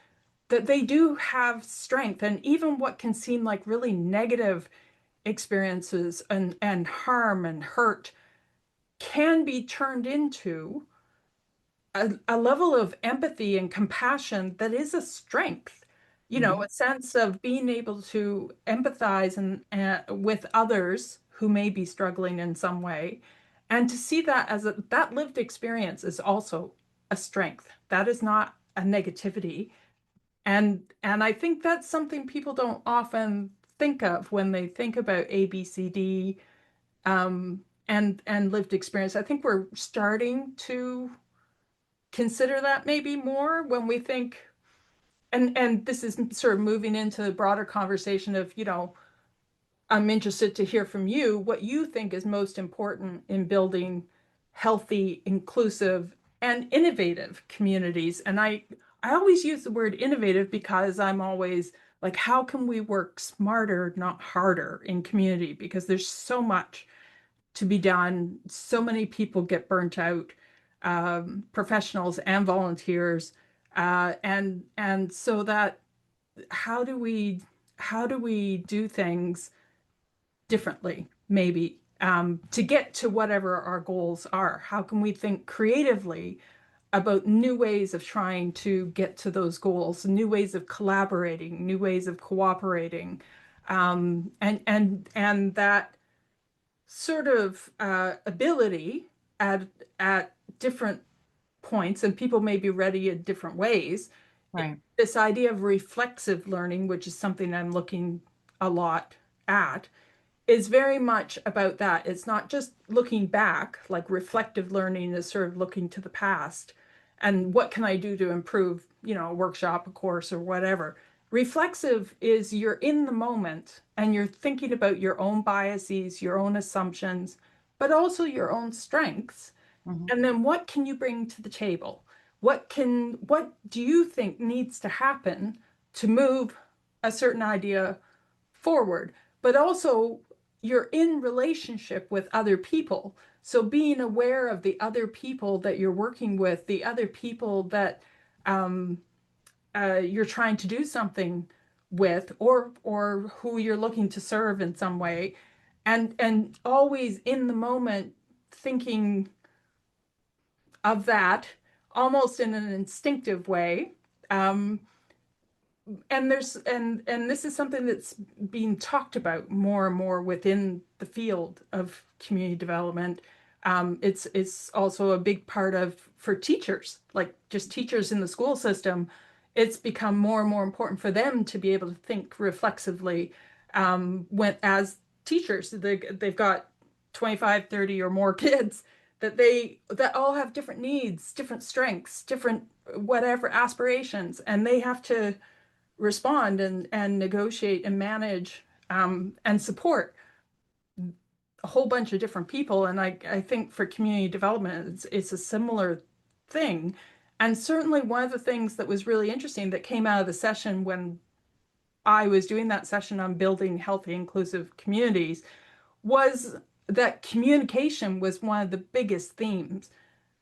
that they do have strength. And even what can seem like really negative experiences and harm and hurt can be turned into a level of empathy and compassion that is a strength. Mhm. A sense of being able to empathize with others who may be struggling in some way, and to see that as that lived experience is also a strength. That is not a negativity. And I think that's something people don't often think of when they think about ABCD and lived experience. I think we're starting to consider that maybe more when we think And this is sort of moving into the broader conversation of, I'm interested to hear from you what you think is most important in building healthy, inclusive, and innovative communities. And I always use the word innovative because I'm always like, how can we work smarter, not harder in community? Because there's so much to be done. So many people get burnt out, professionals and volunteers. And so that how do we how do we do things differently, maybe, to get to whatever our goals are? How can we think creatively about new ways of trying to get to those goals, new ways of collaborating, new ways of cooperating, and that sort of ability at different points, and people may be ready in different ways. Right. This idea of reflexive learning, which is something I'm looking a lot at, is very much about that. It's not just looking back, like reflective learning is sort of looking to the past and what can I do to improve, a workshop, a course, or whatever. Reflexive is you're in the moment and you're thinking about your own biases, your own assumptions, but also your own strengths. Mhm. And then what can you bring to the table? What do you think needs to happen to move a certain idea forward? But also you're in relationship with other people. So being aware of the other people that you're working with, the other people that um, you're trying to do something with, or who you're looking to serve in some way, and always in the moment thinking of that almost in an instinctive way. Um, and this is something that's being talked about more and more within the field of community development. It's also a big part of for teachers, like just teachers in the school system. It's become more and more important for them to be able to think reflexively, when as teachers they've got 25, 30 or more kids that all have different needs, different strengths, different whatever aspirations, and they have to respond and negotiate and manage, and support a whole bunch of different people. And I think for community development, it's a similar thing. And certainly one of the things that was really interesting that came out of the session when I was doing that session on building healthy, inclusive communities was that communication was one of the biggest themes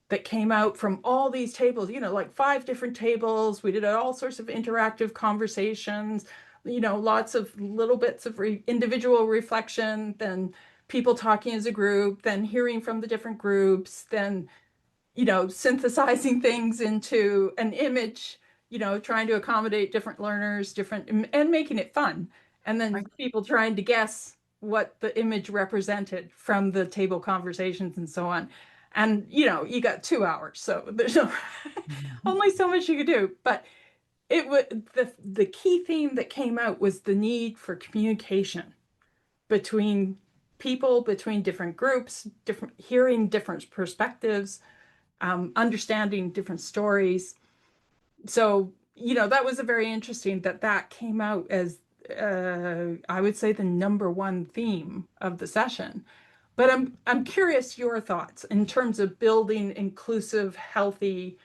that came out from all these tables, like 5 different tables. We did all sorts of interactive conversations, lots of little bits of individual reflection, then people talking as a group, then hearing from the different groups, then, synthesizing things into an image, trying to accommodate different learners, different, and making it fun. And then Right. people trying to guess what the image represented from the table conversations and so on. And you got 2 hours, so there's Mhm. only so much you could do. But it would the key theme that came out was the need for communication between people, between different groups, different hearing different perspectives, understanding different stories. So, that was a very interesting that came out as, I would say, the number one theme of the session. But I'm curious your thoughts in terms of building inclusive, healthy,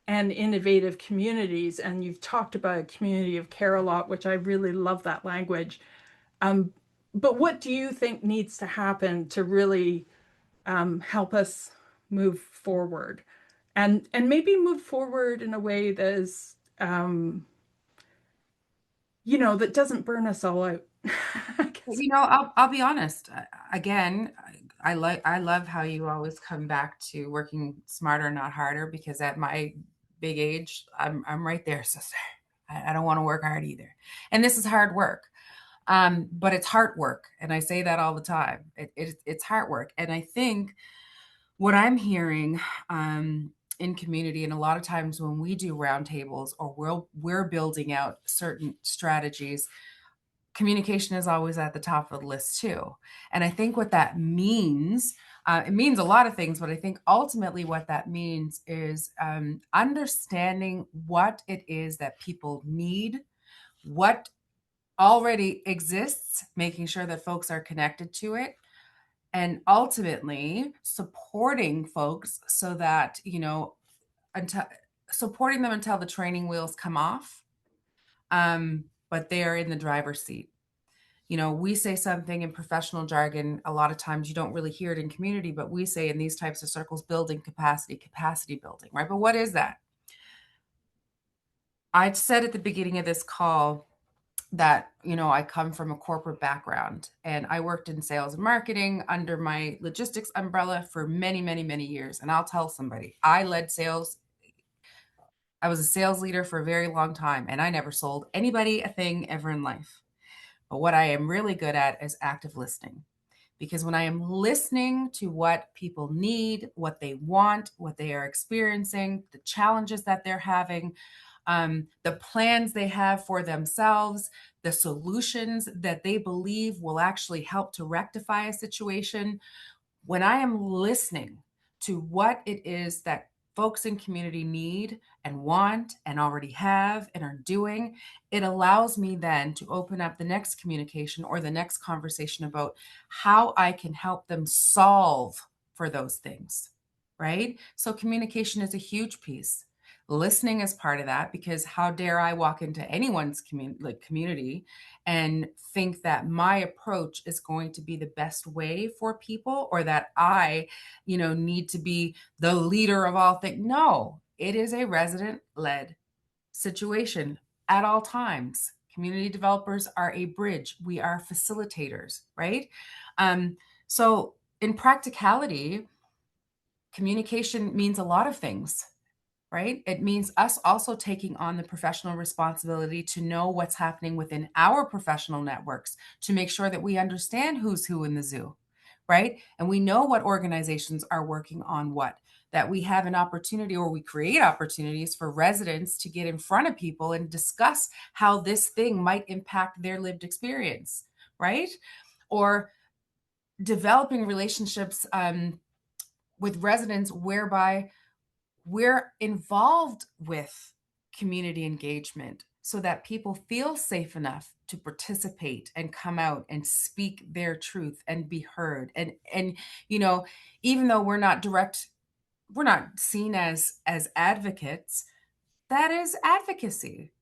and innovative communities. And you've talked about a community of care a lot, which I really love that language. Um, but what do you think needs to happen to really, help us move forward, and maybe move forward in a way that is, that doesn't burn us all out? I guess. I'll be honest. Again, I love how you always come back to working smarter, not harder, because at my big age, I'm right there, sister. I don't want to work hard either. And this is hard work. But it's heart work. And I say that all the time. It's heart work. And I think what I'm hearing in community, and a lot of times when we do roundtables or we're building out certain strategies, communication is always at the top of the list too. And I think what that means, it means a lot of things, but I think ultimately what that means is understanding what it is that people need, what already exists, making sure that folks are connected to it, and ultimately supporting folks so that, until supporting them until the training wheels come off, but they're in the driver's seat. We say something in professional jargon. A lot of times you don't really hear it in community, but we say in these types of circles, building capacity, capacity building, right? But what is that? I said at the beginning of this call that, I come from a corporate background and I worked in sales and marketing under my logistics umbrella for many, many, many years. And I'll tell somebody, I led sales. I was a sales leader for a very long time and I never sold anybody a thing ever in life. But what I am really good at is active listening. Because when I am listening to what people need, what they want, what they are experiencing, the challenges that they're having, the plans they have for themselves, the solutions that they believe will actually help to rectify a situation, when I am listening to what it is that folks in community need and want and already have and are doing, it allows me then to open up the next communication or the next conversation about how I can help them solve for those things, right? So communication is a huge piece. Listening is part of that, because how dare I walk into anyone's community and think that my approach is going to be the best way for people, or that I, need to be the leader of all things. No, it is a resident led situation at all times. Community developers are a bridge. We are facilitators, right? So in practicality, communication means a lot of things, right? It means us also taking on the professional responsibility to know what's happening within our professional networks, to make sure that we understand who's who in the zoo, right? And we know what organizations are working on what, that we have an opportunity, or we create opportunities for residents to get in front of people and discuss how this thing might impact their lived experience, right? Or developing relationships with residents whereby we're involved with community engagement so that people feel safe enough to participate and come out and speak their truth and be heard. And even though we're not seen as advocates, that is advocacy.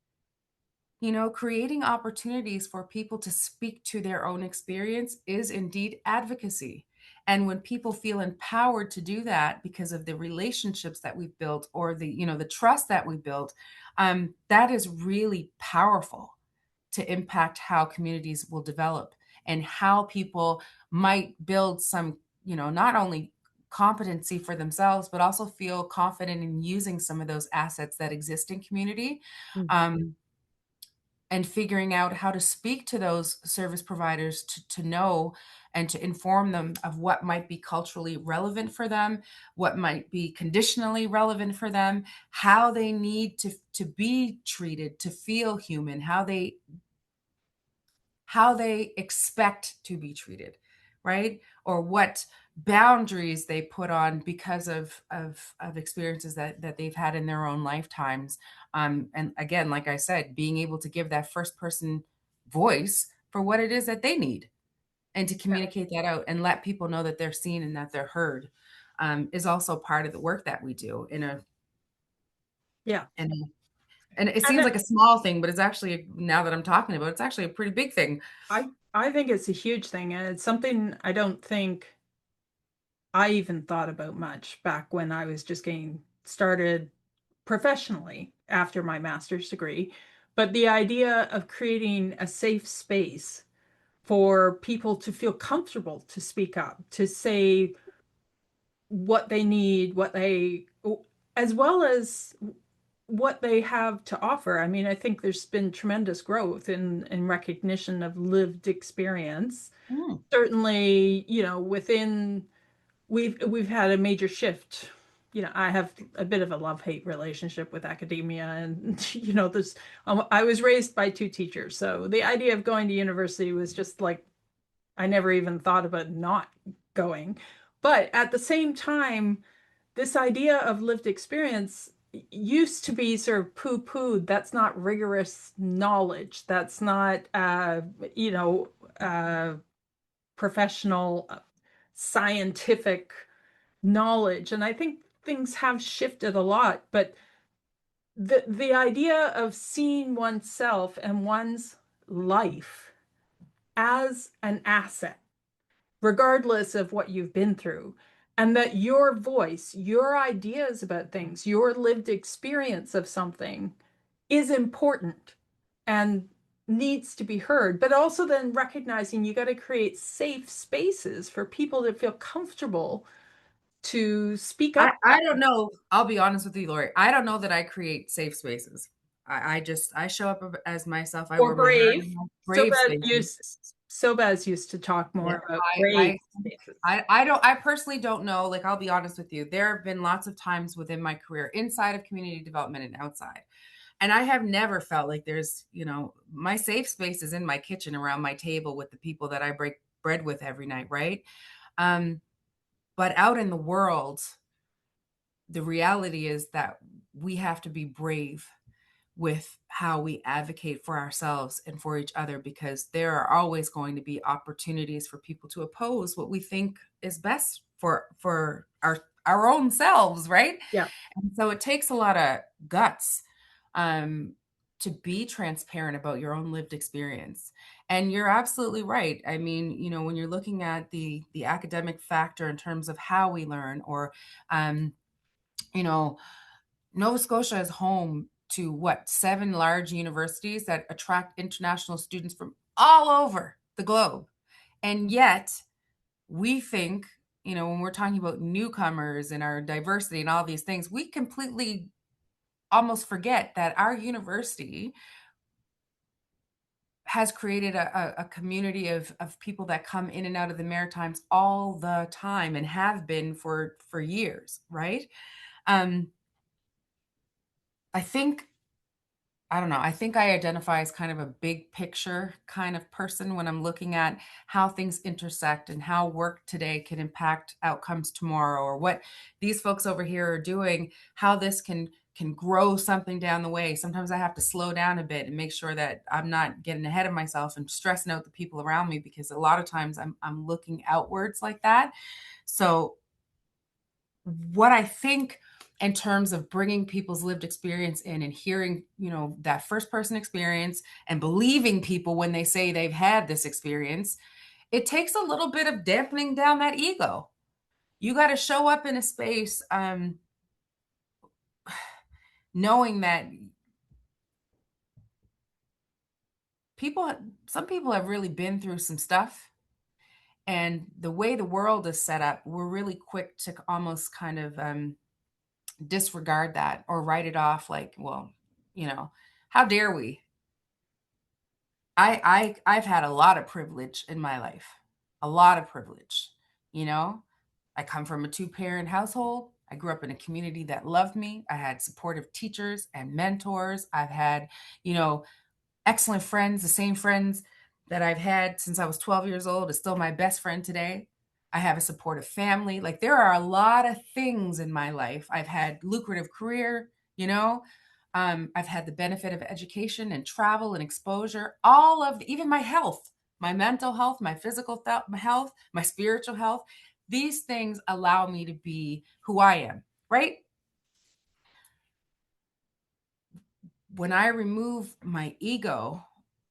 Creating opportunities for people to speak to their own experience is indeed advocacy. And when people feel empowered to do that because of the relationships that we've built, or the trust that we built, that is really powerful to impact how communities will develop and how people might build some, not only competency for themselves, but also feel confident in using some of those assets that exist in community. Mm. And figuring out how to speak to those service providers to know and to inform them of what might be culturally relevant for them, what might be conditionally relevant for them, how they need to be treated, to feel human, how they expect to be treated, right? Or what boundaries they put on because of experiences that they've had in their own lifetimes. And again, like I said, being able to give that first person voice for what it is that they need, and to communicate that out and let people know that they're seen and that they're heard, is also part of the work that we do Yeah. in a and it And seems like a small thing, but it's actually, now that I'm talking about it, it's actually a pretty big thing. I think it's a huge thing, and it's something I don't think I even thought about much back when I was just getting started professionally after my master's degree. But the idea of creating a safe space for people to feel comfortable to speak up, to say what they need, as well as what they have to offer. I mean, I think there's been tremendous growth in recognition of lived experience. Mm. Certainly, within we've had a major shift, I have a bit of a love-hate relationship with academia, and this. I was raised by two teachers, so the idea of going to university was just like I never even thought about not going. But at the same time, this idea of lived experience used to be sort of poo-pooed. That's not rigorous knowledge. That's not, you know, professional, scientific knowledge. And I think things have shifted a lot, but the idea of seeing oneself and one's life as an asset, regardless of what you've been through, and that your voice, your ideas about things, your lived experience of something is important and needs to be heard, but also then recognizing you got to create safe spaces for people to feel comfortable to speak up. I don't know. I'll be honest with you, Laurie. I don't know that I create safe spaces. I show up as myself. I Or wear my heart brave. in my brave spaces. Sobaz used to talk Yeah, more about brave spaces. I don't, I personally don't know. Like, I'll be honest with you. There have been lots of times within my career inside of community development and outside. And I have never felt like there's, my safe space is in my kitchen around my table with the people that I break bread with every night, right? Um, but out in the world, the reality is that we have to be brave with how we advocate for ourselves and for each other, because there are always going to be opportunities for people to oppose what we think is best for our own selves, right? Yeah. And so it takes a lot of guts um, to be transparent about your own lived experience. And you're absolutely right. I mean, when you're looking at the academic factor in terms of how we learn, or you know, Nova Scotia is home to what, 7 large universities that attract international students from all over the globe. And yet, we think, when we're talking about newcomers and our diversity and all these things, we completely almost forget that our university has created a community of people that come in and out of the Maritimes all the time and have been for years, right? Um, I think I don't know. I think I identify as kind of a big picture kind of person when I'm looking at how things intersect and how work today can impact outcomes tomorrow, or what these folks over here are doing, how this can grow something down the way. Sometimes I have to slow down a bit and make sure that I'm not getting ahead of myself and stressing out the people around me, because a lot of times I'm looking outwards like that. So what I think in terms of bringing people's lived experience in and hearing, that first person experience and believing people when they say they've had this experience, it takes a little bit of dampening down that ego. You got to show up in a space knowing that people, some people have really been through some stuff. And the way the world is set up, we're really quick to almost kind of disregard that or write it off like, well, how dare we? I've had a lot of privilege in my life, a lot of privilege. You know, I come from a two-parent household. I grew up in a community that loved me. I had supportive teachers and mentors. I've had, you know, excellent friends. The same friends that I've had since I was 12 years old is still my best friend today. I have a supportive family. Like, there are a lot of things in my life. I've had lucrative career, you know. I've had the benefit of education and travel and exposure, all of even my health, my mental health, my physical health, my spiritual health. These things allow me to be who I am, right? When I remove my ego,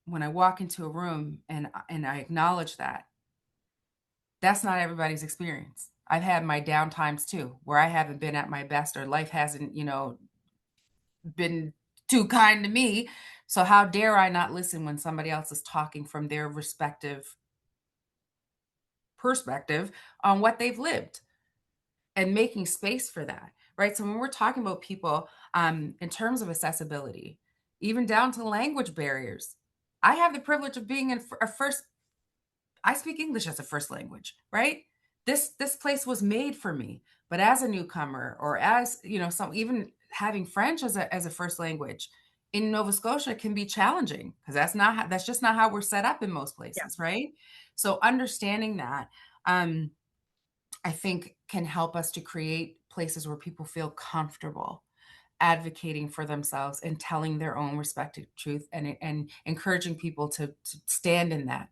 when I walk into a room and I acknowledge that, that's not everybody's experience. I've had my down times too, where I haven't been at my best, or life hasn't, been too kind to me. So how dare I not listen when somebody else is talking from their respective perspective on what they've lived, and making space for that, right? So when we're talking about people in terms of accessibility, even down to language barriers, I have the privilege of being in a first, I speak English as a first language, right? this place was made for me. But as a newcomer, or as, some, even having French as a first language in Nova Scotia can be challenging, because that's just not how we're set up in most Yeah. places, right? So understanding that, um, I think, can help us to create places where people feel comfortable advocating for themselves and telling their own respective truth, and encouraging people to stand in that,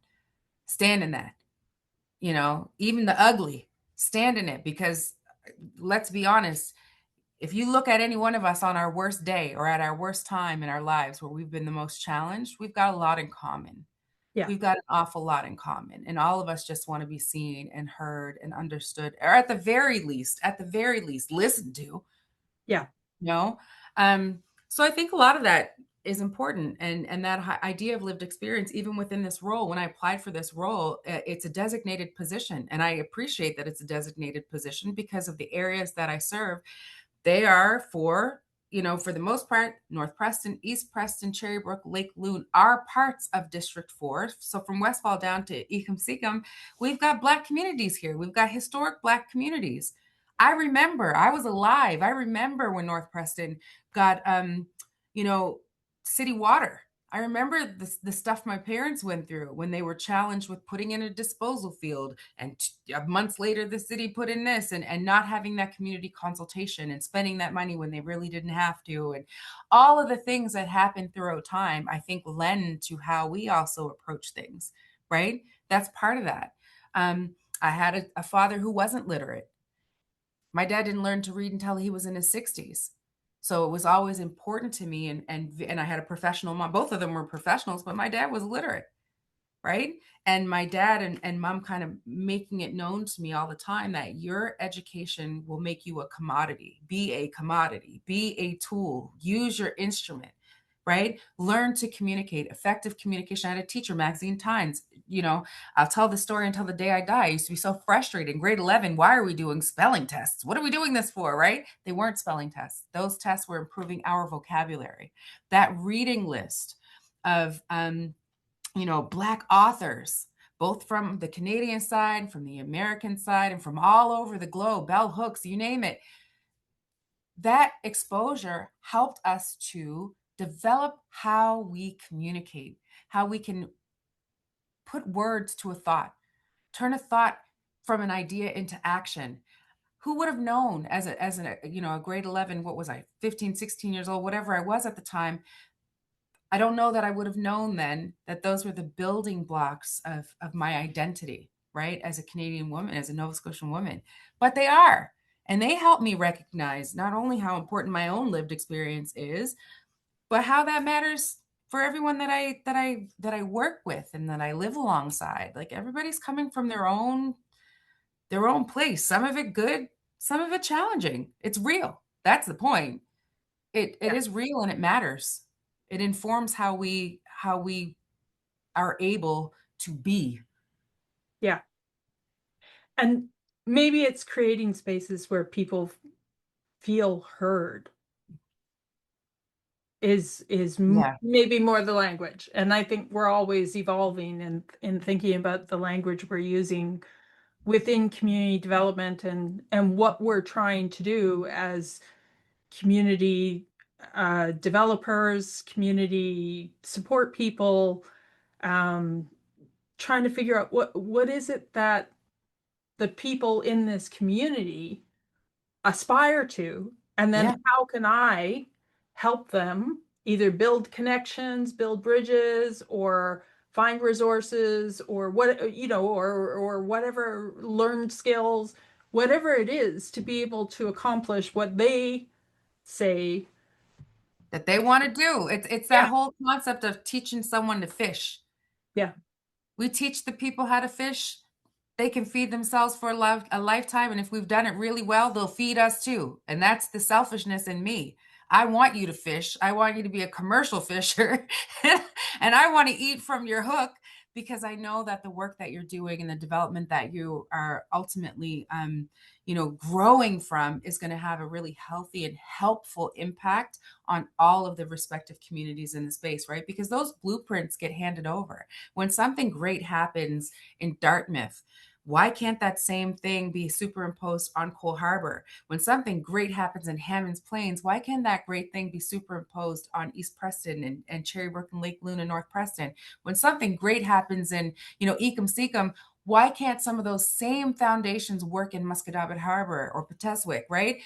even the ugly, stand in it. Because let's be honest, if you look at any one of us on our worst day or at our worst time in our lives where we've been the most challenged, we've got a lot in common. Yeah. We've got an awful lot in common, and all of us just want to be seen and heard and understood, or at the very least, listened to. Yeah. You know? So I think a lot of that is important, and that idea of lived experience, even within this role. When I applied for this role, it's a designated position, and I appreciate that it's a designated position because of the areas that I serve. They are for the most part, North Preston, East Preston, Cherrybrook, Lake Loon are parts of District 4. So from Westfall down to Ecum, we've got Black communities here. We've got historic Black communities. I was alive. I remember when North Preston got, you know, city water. I remember the stuff my parents went through when they were challenged with putting in a disposal field, and months later the city put in this, and not having that community consultation and spending that money when they really didn't have to, and all of the things that happened throughout time, I think, lend to how we also approach things, right? That's part of that. I had a father who wasn't literate. My dad didn't learn to read until he was in his 60s. So it was always important to me, and I had a professional mom. Both of them were professionals, but my dad was literate, right? And my dad and mom kind of making it known to me all the time that your education will make you a commodity, be a tool, use your instrument, right? Learn to communicate, effective communication. I had a teacher, Maxine Tynes. I'll tell the story until the day I die. I used to be so frustrated in grade 11. Why are we doing spelling tests? What are we doing this for, right? They weren't spelling tests. Those tests were improving our vocabulary. That reading list of, Black authors, both from the Canadian side, from the American side, and from all over the globe, bell hooks, you name it. That exposure helped us to develop how we communicate, how we can put words to a thought, turn a thought from an idea into action. Who would have known a grade 11, what was I, 15, 16 years old, whatever I was at the time, I don't know that I would have known then that those were the building blocks of my identity, right? As a Canadian woman, as a Nova Scotian woman. But they are. And they help me recognize not only how important my own lived experience is, but how that matters for everyone that I work with and that I live alongside. Like, everybody's coming from their own place. Some of it good, some of it challenging. It's real. That's the point. It Yeah. is real, and it matters. It informs how we are able to be. Yeah. And maybe it's creating spaces where people feel heard is Yeah. maybe more the language. And I think we're always evolving and in thinking about the language we're using within community development and what we're trying to do as community developers, community support people, um, trying to figure out what is it that the people in this community aspire to, and then Yeah. how can I help them either build connections, build bridges, or find resources, or or whatever learned skills, whatever it is, to be able to accomplish what they say. That they want to do. It's that Yeah, whole concept of teaching someone to fish. yeah, We teach the people how to fish. They can feed themselves for a lifetime. And if we've done it really well, they'll feed us too. And that's the selfishness in me. I want you to fish. I want you to be a commercial fisher. And I want to eat from your hook, because I know that the work that you're doing and the development that you are ultimately, growing from is going to have a really healthy and helpful impact on all of the respective communities in the space, right? Because those blueprints get handed over. When something great happens in Dartmouth, Why can't that same thing be superimposed on Cole Harbor? When something great happens in Hammonds Plains, why can't that great thing be superimposed on East Preston and Cherrybrook and Lake Luna, North Preston? When something great happens in, Ecum Seacom, why can't some of those same foundations work in Musquodoboit Harbor or Petoskey, right?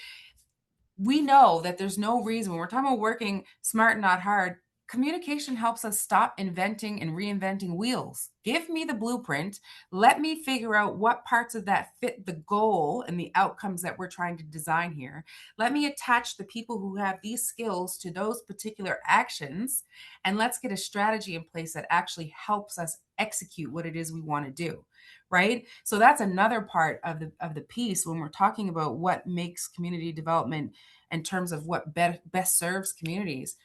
We know that there's no reason when we're talking about working smart, not hard. Communication helps us stop inventing and reinventing wheels. Give me the blueprint. Let me figure out what parts of that fit the goal and the outcomes that we're trying to design here. Let me attach the people who have these skills to those particular actions, and let's get a strategy in place that actually helps us execute what it is we want to do. Right? So that's another part of the piece when we're talking about what makes community development in terms of what best serves communities.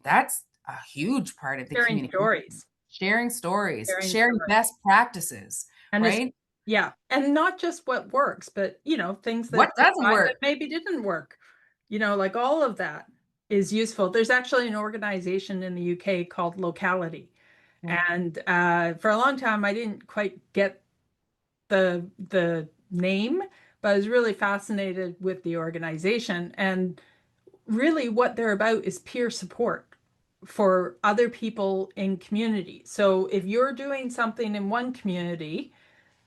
That's a huge part of the Sharing communication. stories, sharing Sharing stories. best practices, And it's, right? yeah, and not just what works, but things that What you doesn't tried that work? maybe didn't work. Like all of that is useful. There's actually an organization in the UK called Locality. Mm. And for a long time, I didn't quite get the name, but I was really fascinated with the organization. And really what they're about is peer support for other people in community. So if you're doing something in one community,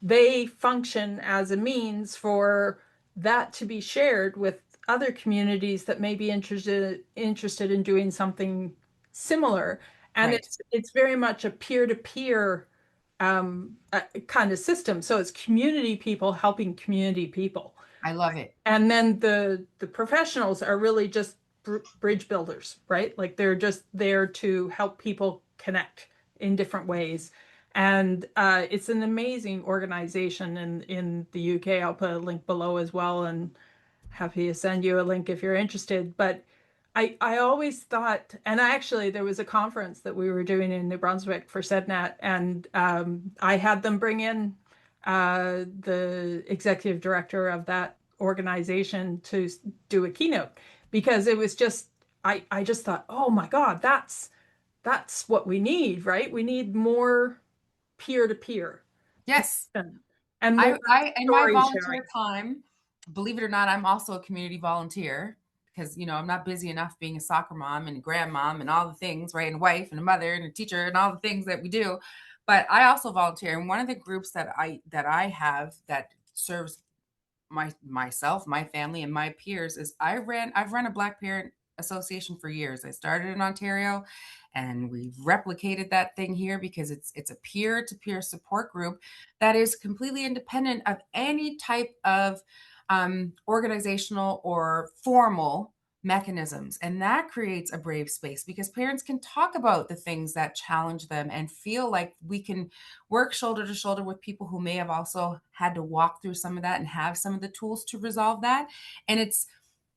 they function as a means for that to be shared with other communities that may be interested in doing something similar. And Right. it's very much a peer-to-peer kind of system. So it's community people helping community people. I love it. And then the professionals are really just bridge builders, right? Like they're just there to help people connect in different ways. And it's an amazing organization in the UK. I'll put a link below as well, and happy to send you a link if you're interested. But I always thought, and actually there was a conference that we were doing in New Brunswick for SEDNAT, and I had them bring in the executive director of that organization to do a keynote because it was just I just thought, oh my God, that's what we need, right? We need more peer-to-peer Yes. connection and more I in my story sharing. volunteer time, believe it or not, I'm also a community volunteer because I'm not busy enough being a soccer mom and a grandmom and all the things, right? And a wife and a mother and a teacher and all the things that we do. But I also volunteer. And one of the groups that I have that serves myself, my family, and my peers is I've run a Black Parent Association for years. I started in Ontario, and we've replicated that thing here because it's a peer-to-peer support group that is completely independent of any type of organizational or formal mechanisms. And that creates a brave space because parents can talk about the things that challenge them and feel like we can work shoulder to shoulder with people who may have also had to walk through some of that and have some of the tools to resolve that. And it's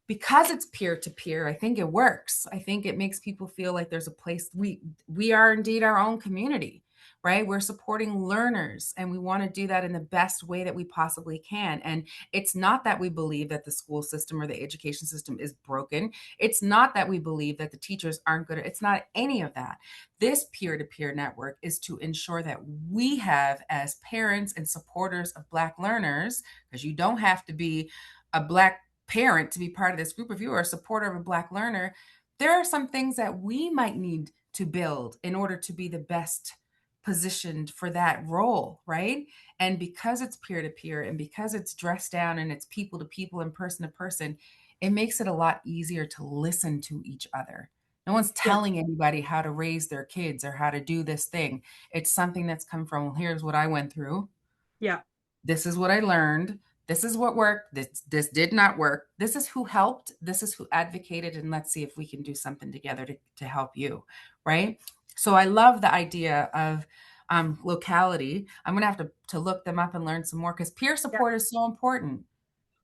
because it's peer to peer, I think it works. I think it makes people feel like there's a place we are indeed our own community, right? We're supporting learners and we want to do that in the best way that we possibly can. And it's not that we believe that the school system or the education system is broken. It's not that we believe that the teachers aren't good. It's not any of that. This peer to peer network is to ensure that we have, as parents and supporters of Black learners, because you don't have to be a Black parent to be part of this group. If you are a supporter of a Black learner, there are some things that we might need to build in order to be the best positioned for that role, right? And because it's peer to peer and because it's dressed down and it's people to people and person to person, it makes it a lot easier to listen to each other. No one's Yeah, telling anybody how to raise their kids or how to do this thing. It's something that's come from, well, here's what I went through. yeah, This is what I learned. This is what worked. This did not work. This is who helped. This is who advocated. And let's see if we can do something together to help you. Right. So I love the idea of locality. I'm going to have to look them up and learn some more because peer yeah. support is so important.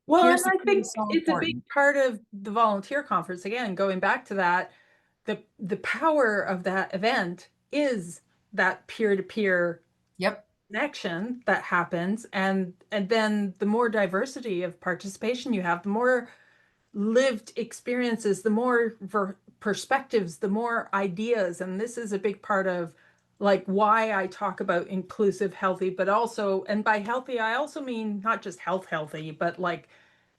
Well, Peer and I support think is so it's a big important. part of the volunteer conference. Again, going back to that, the power of that event is that peer-to-peer Yep. connection that happens, and then the more diversity of participation you have, the more lived experiences, the more perspectives, the more ideas. And this is a big part of like why I talk about inclusive, healthy, but also, and by healthy, I also mean not just healthy, but like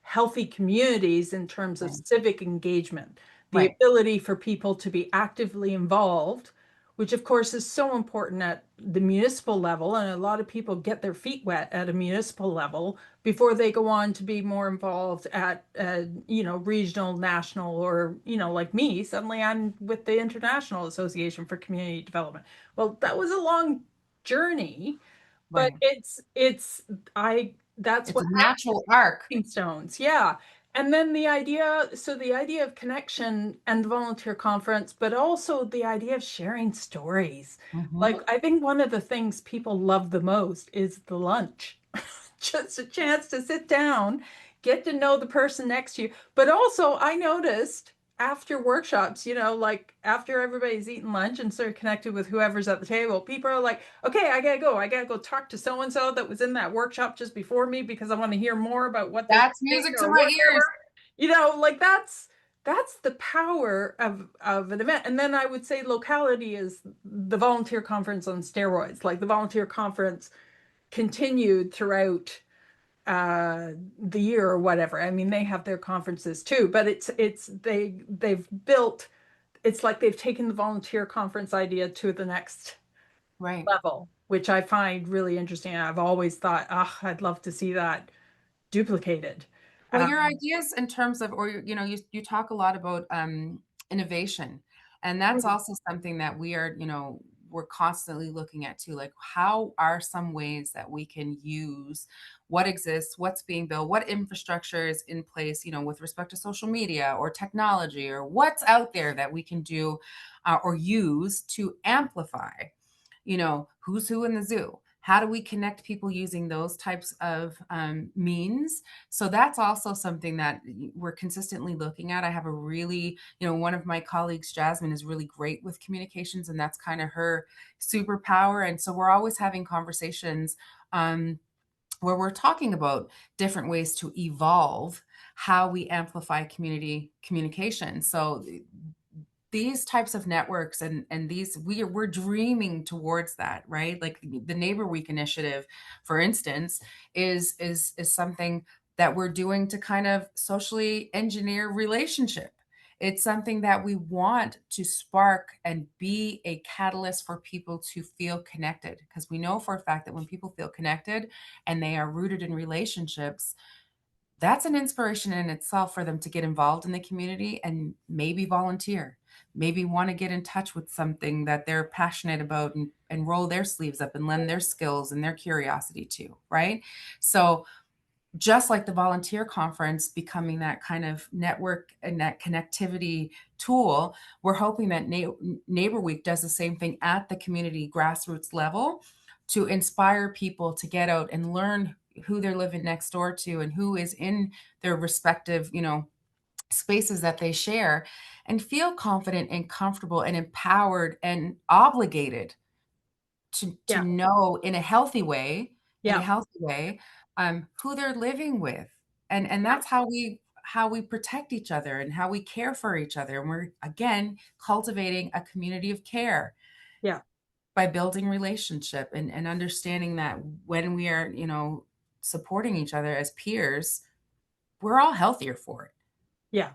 healthy communities in terms of Right. civic engagement, the Right. ability for people to be actively involved, which of course is so important at the municipal level. And a lot of people get their feet wet at a municipal level before they go on to be more involved at, regional, national, or, like me, suddenly I'm with the International Association for Community Development. Well, that was a long journey, but Right. that's It's what a natural arc. stones. Yeah. And then the idea of connection and the volunteer conference, but also the idea of sharing stories. Hmm. Like, I think one of the things people love the most is the lunch. Just a chance to sit down, get to know the person next to you. But also, I noticed after workshops, like after everybody's eaten lunch and sort of connected with whoever's at the table, people are like, okay, I gotta go. I gotta go talk to so and so that was in that workshop just before me because I want to hear more about what they're That's doing music to or my whatever. ears. Like that's the power of an event. And then I would say locality is the volunteer conference on steroids. Like the volunteer conference continued throughout the year or whatever. I mean, they have their conferences too, but they've built, it's like they've taken the volunteer conference idea to the next Right. level, which I find really interesting. I've always thought, ah, I'd love to see that duplicated. Well, your Um, ideas in terms of, or you talk a lot about innovation, and that's also something that we're constantly looking at too. Like, how are some ways that we can use what exists, what's being built, what infrastructure is in place, with respect to social media or technology, or what's out there that we can do or use to amplify who's who in the zoo. How do we connect people using those types of means? So that's also something that we're consistently looking at. I have a really, one of my colleagues, Jasmine, is really great with communications, and that's kind of her superpower. And so we're always having conversations where we're talking about different ways to evolve how we amplify community communication. So these types of networks and these we're dreaming towards that, right? Like the Neighbor Week initiative, for instance, is something that we're doing to kind of socially engineer relationship. It's something that we want to spark and be a catalyst for people to feel connected, because we know for a fact that when people feel connected and they are rooted in relationships, that's an inspiration in itself for them to get involved in the community and maybe volunteer, maybe want to get in touch with something that they're passionate about, and roll their sleeves up and lend their skills and their curiosity to, right? So just like the volunteer conference becoming that kind of network and that connectivity tool, we're hoping that Neighbor Week does the same thing at the community grassroots level to inspire people to get out and learn who they're living next door to and who is in their respective, spaces that they share, and feel confident and comfortable and empowered and obligated to yeah, know in a healthy way, yeah, who they're living with. And yeah, that's how we protect each other and how we care for each other. And we're again cultivating a community of care yeah, by building relationship and understanding that when we are, supporting each other as peers, we're all healthier for it. yeah.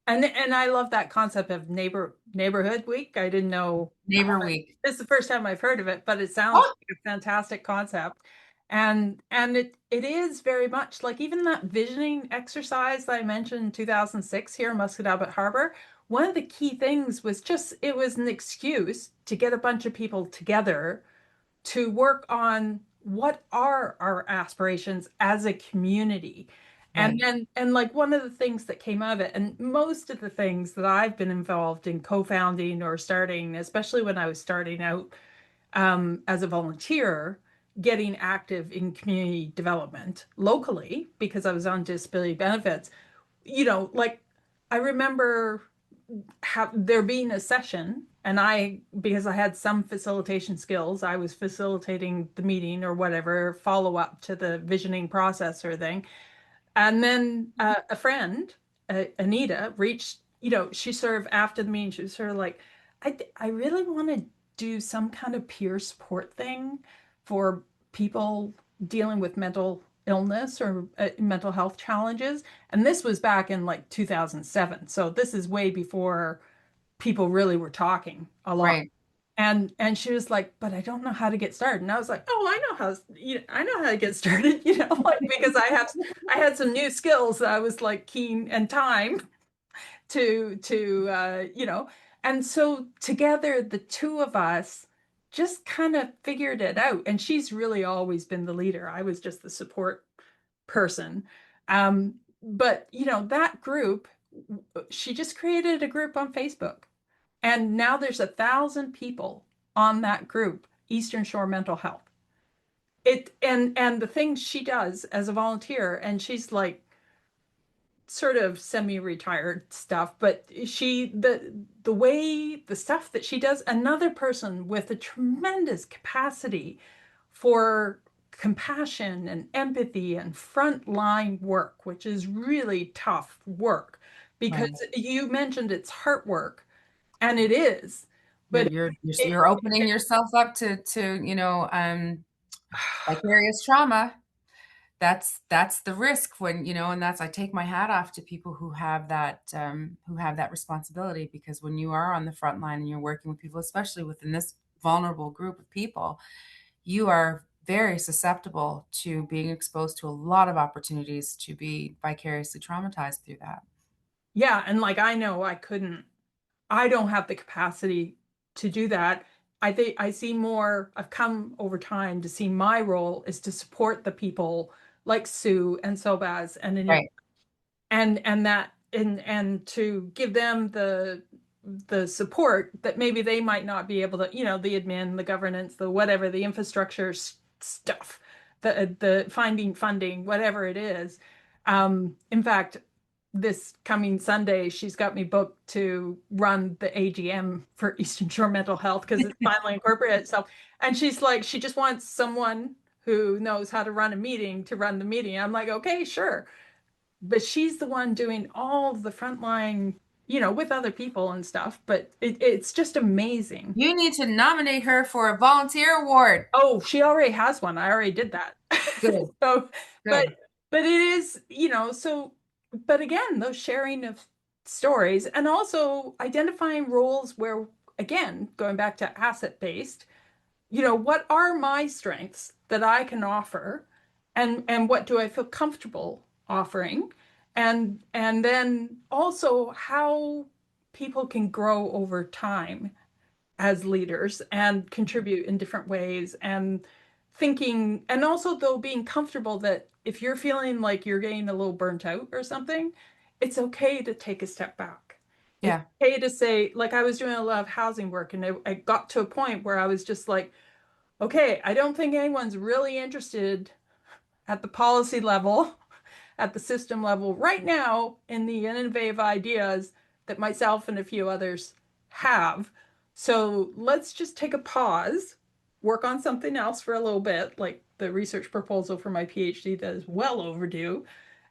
And I love that concept of neighborhood week. I didn't know. Neighbor Week. This is the first time I've heard of it, but it sounds Oh, like a fantastic concept. And it is very much like even that visioning exercise that I mentioned in 2006 here in Muscatobit Harbor. One of the key things was just it was an excuse to get a bunch of people together to work on what are our aspirations as a community. right. And like one of the things that came out of it, and most of the things that I've been involved in co-founding or starting, especially when I was starting out as a volunteer, getting active in community development locally because I was on disability benefits, like I remember there being a session, and because I had some facilitation skills, I was facilitating the meeting or whatever, follow up to the visioning process or thing. And then a friend, Anita, reached, she sort of after the meeting, she was sort of like, I really want to do some kind of peer support thing for people dealing with mental illness or mental health challenges. And this was back in like 2007. So this is way before people really were talking a lot. Right. And she was like, but I don't know how to get started. And I was like, oh, I know how, I know how to get started, like because I had some new skills that I was like keen and time to and so together the two of us just kind of figured it out. And she's really always been the leader. I was just the support person. But that group, she just created a group on Facebook. And now there's 1,000 people on that group, Eastern Shore Mental Health. And the things she does as a volunteer, and she's like sort of semi-retired stuff, but the way the stuff that she does, another person with a tremendous capacity for compassion and empathy and frontline work, which is really tough work because Right. you mentioned it's heart work, and it is, You're but you're you're it, you're opening yourself up to vicarious trauma. That's the risk when, and that's, I take my hat off to people who have that responsibility, because when you are on the front line and you're working with people, especially within this vulnerable group of people, you are very susceptible to being exposed to a lot of opportunities to be vicariously traumatized through that. yeah, and like I don't have the capacity to do that. I think I've come over time to see my role is to support the people like Sue and Sobaz Right. and to give them the support that maybe they might not be able to, the admin, the governance, the whatever, the infrastructure stuff, the finding funding, whatever it is. In fact, this coming Sunday, she's got me booked to run the AGM for Eastern Shore Mental Health because it's finally incorporated itself. And she's like, she just wants someone who knows how to run a meeting to run the meeting. I'm like, okay, sure. But she's the one doing all the frontline, with other people and stuff. But it's just amazing. You need to nominate her for a volunteer award. Oh, she already has one. I already did that. Good, So, but good. but it is, so but again, those sharing of stories and also identifying roles where, again, going back to asset based, what are my strengths that I can offer and what do I feel comfortable offering? And then also how people can grow over time as leaders and contribute in different ways and thinking and also though being comfortable that if you're feeling like you're getting a little burnt out or something, it's okay to take a step back. It's Yeah. okay to say, like I was doing a lot of housing work and I got to a point where I was just like, okay, I don't think anyone's really interested at the policy level, at the system level right now in the innovative ideas that myself and a few others have. So let's just take a pause, work on something else for a little bit, like the research proposal for my PhD that is well overdue.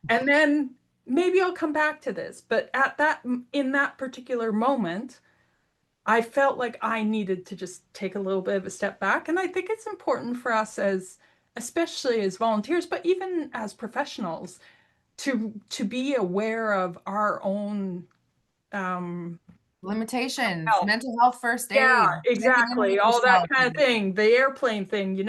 And then maybe I'll come back to this. But in that particular moment, I felt like I needed to just take a little bit of a step back. And I think it's important for us especially as volunteers, but even as professionals, to be aware of our own Limitations, health. mental health first Yeah, aid, checking in exactly. with All that yourself. kind of thing. The airplane thing, you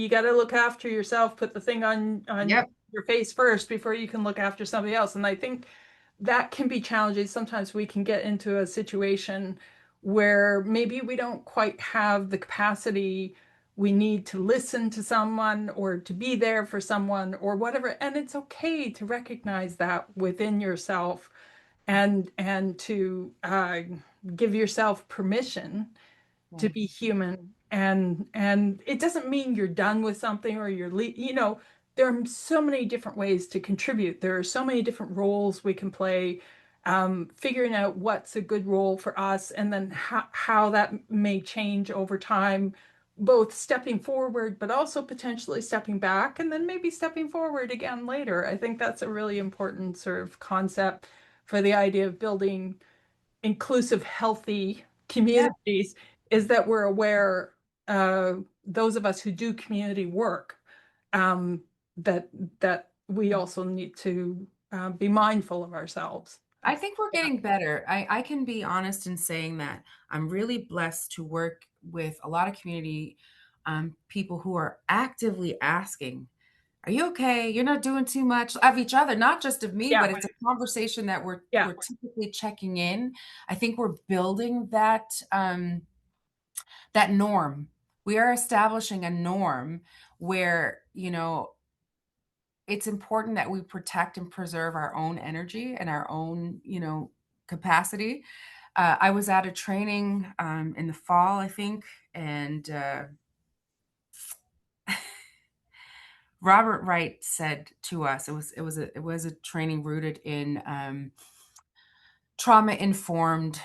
got to look after yourself, put the thing on Yep. your face first before you can look after somebody else. And I think that can be challenging. Sometimes we can get into a situation where maybe we don't quite have the capacity we need to listen to someone or to be there for someone or whatever. And it's okay to recognize that within yourself and to give yourself permission Yeah. to be human. And it doesn't mean you're done with something or there are so many different ways to contribute. There are so many different roles we can play. Figuring out what's a good role for us and then how that may change over time, both stepping forward, but also potentially stepping back and then maybe stepping forward again later. I think that's a really important sort of concept for the idea of building inclusive, healthy Yeah. communities is that we're aware, those of us who do community work, um, that we also need to be mindful of ourselves. I think we're Yeah. getting better. I can be honest in saying that I'm really blessed to work with a lot of community people who are actively asking, "Are you okay? You're not doing too much," of each other, not just of me, Yeah. but it's a conversation that Yeah. we're typically checking in. I think we're building that norm. We are establishing a norm where, it's important that we protect and preserve our own energy and our own, capacity. I was at a training in the fall, I think, and Robert Wright said to us, it was a training rooted in trauma informed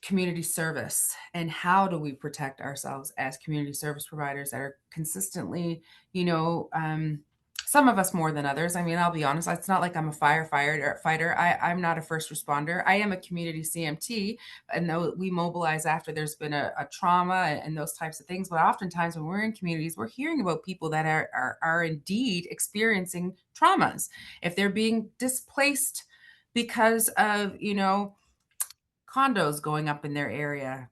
community service, and how do we protect ourselves as community service providers that are consistently, you know um, some of us more than others. I mean, I'll be honest, it's not like I'm a firefighter. I'm not a first responder. I am a community CMT, and though we mobilize after there's been a trauma and those types of things. But oftentimes when we're in communities, we're hearing about people that are indeed experiencing traumas. If they're being displaced because of, condos going up in their area,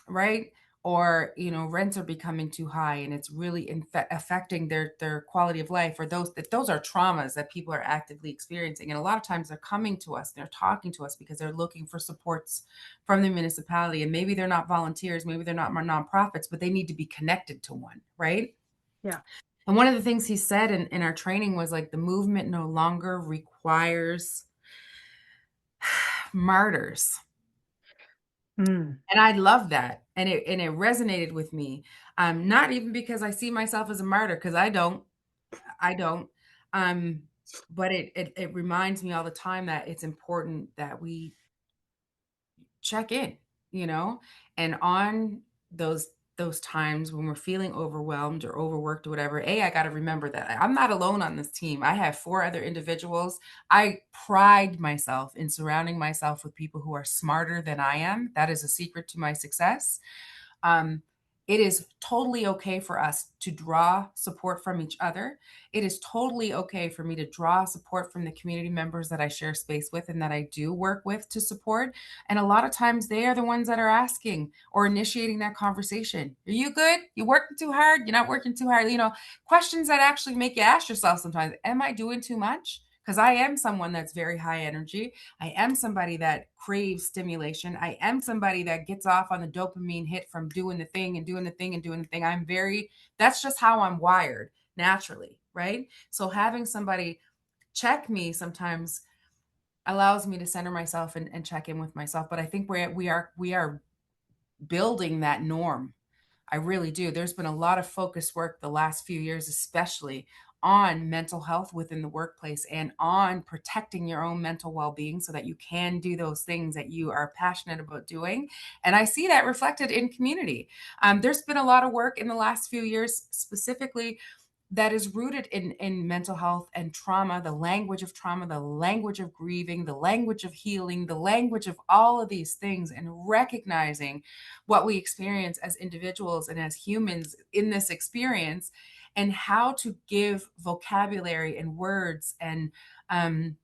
right? Or, rents are becoming too high and it's really affecting their quality of life, or those are traumas that people are actively experiencing. And a lot of times they're coming to us, they're talking to us because they're looking for supports from the municipality. And maybe they're not volunteers, maybe they're not nonprofits, but they need to be connected to one, right? Yeah. And one of the things he said in our training was like, the movement no longer requires martyrs. Mm. And I love that, and it resonated with me. Not even because I see myself as a martyr, because I don't. Um, but it reminds me all the time that it's important that we check in, you know, and on those times when we're feeling overwhelmed or overworked or whatever. I got to remember that I'm not alone on this team. I have four other individuals. I pride myself in surrounding myself with people who are smarter than I am. That is a secret to my success. Um, it is totally okay for us to draw support from each other. It is totally okay for me to draw support from the community members that I share space with and that I do work with to support. And a lot of times they are the ones that are asking or initiating that conversation. Are you good? You working too hard? You're not working too hard? Questions that actually make you ask yourself sometimes, am I doing too much? Because I am someone that's very high energy. I am somebody that craves stimulation. I am somebody that gets off on the dopamine hit from doing the thing and doing the thing and doing the thing. That's just how I'm wired naturally, right? So having somebody check me sometimes allows me to center myself and check in with myself. But I think we are building that norm. I really do. There's been a lot of focus work the last few years, especially on mental health within the workplace and on protecting your own mental well being so that you can do those things that you are passionate about doing. And I see that reflected in community. There's been a lot of work in the last few years, specifically that is rooted in mental health and trauma, the language of grieving, the language of healing, the language of all of these things, and recognizing what we experience as individuals and as humans in this experience, and how to give vocabulary and words and um,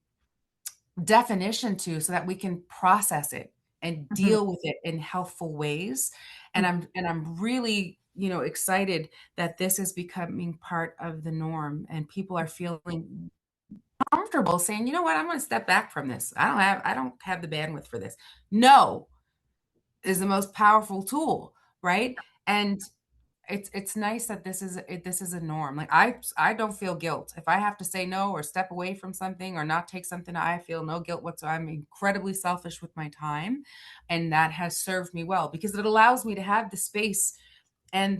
definition to, so that we can process it and Mhm. deal with it in healthful ways. And I'm really, excited that this is becoming part of the norm, and people are feeling comfortable saying, you know what, I'm going to step back from this. I don't have the bandwidth for this. No is the most powerful tool, right? And it's nice that this is a norm. Like, I don't feel guilt if I have to say no or step away from something or not take something. I feel no guilt whatsoever. I'm incredibly selfish with my time, and that has served me well because it allows me to have the space and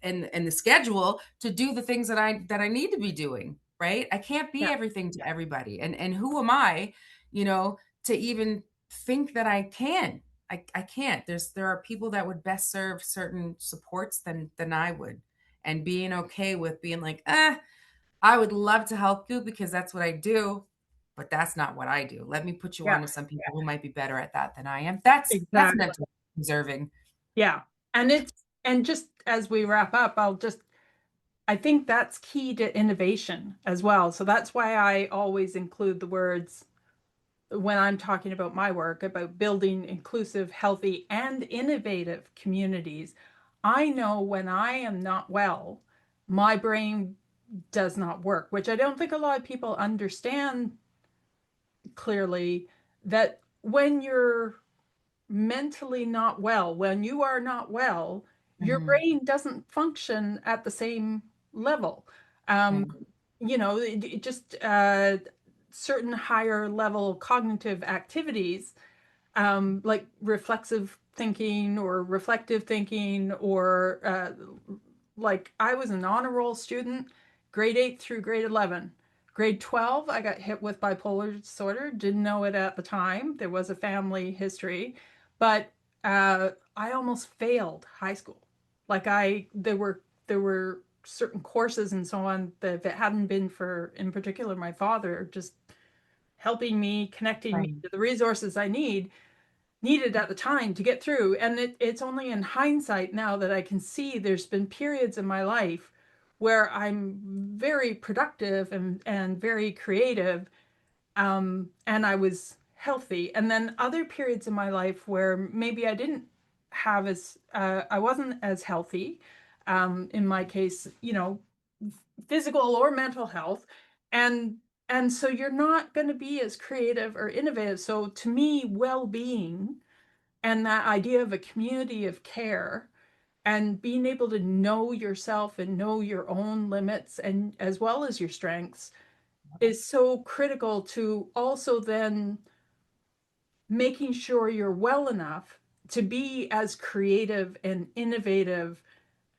the schedule to do the things that I need to be doing, right? I can't be Yeah. everything to everybody. And who am I, you know, to even think that I can. I can't. There are people that would best serve certain supports than I would. And being okay with being like, I would love to help you because that's what I do, but that's not what I do. Let me put you Yeah. on to some people who might be better at that than I am. That's Exactly. mental preserving. Yeah. And and just as we wrap up, I think that's key to innovation as well. So that's why I always include the words when I'm talking about my work about building inclusive, healthy, and innovative communities. I know when I am not well, my brain does not work, which I don't think a lot of people understand clearly, that when you're mentally not well, when you are not well, your Mhm. brain doesn't function at the same level. Um, Right. it just certain higher level cognitive activities, like reflexive thinking or reflective thinking, or like I was an honor roll student, grade 8 through grade 11. Grade 12, I got hit with bipolar disorder. Didn't know it at the time. There was a family history, but I almost failed high school. Like there were certain courses and so on that if it hadn't been for, in particular, my father just helping me, connecting me Right. to the resources I needed at the time to get through. And it's only in hindsight now that I can see there's been periods in my life where I'm very productive and very creative, and I was healthy. And then other periods in my life where maybe I didn't have as, I wasn't as healthy. In my case, physical or mental health. And and so you're not going to be as creative or innovative. So to me, well-being and that idea of a community of care and being able to know yourself and know your own limits and as well as your strengths is so critical to also then making sure you're well enough to be as creative and innovative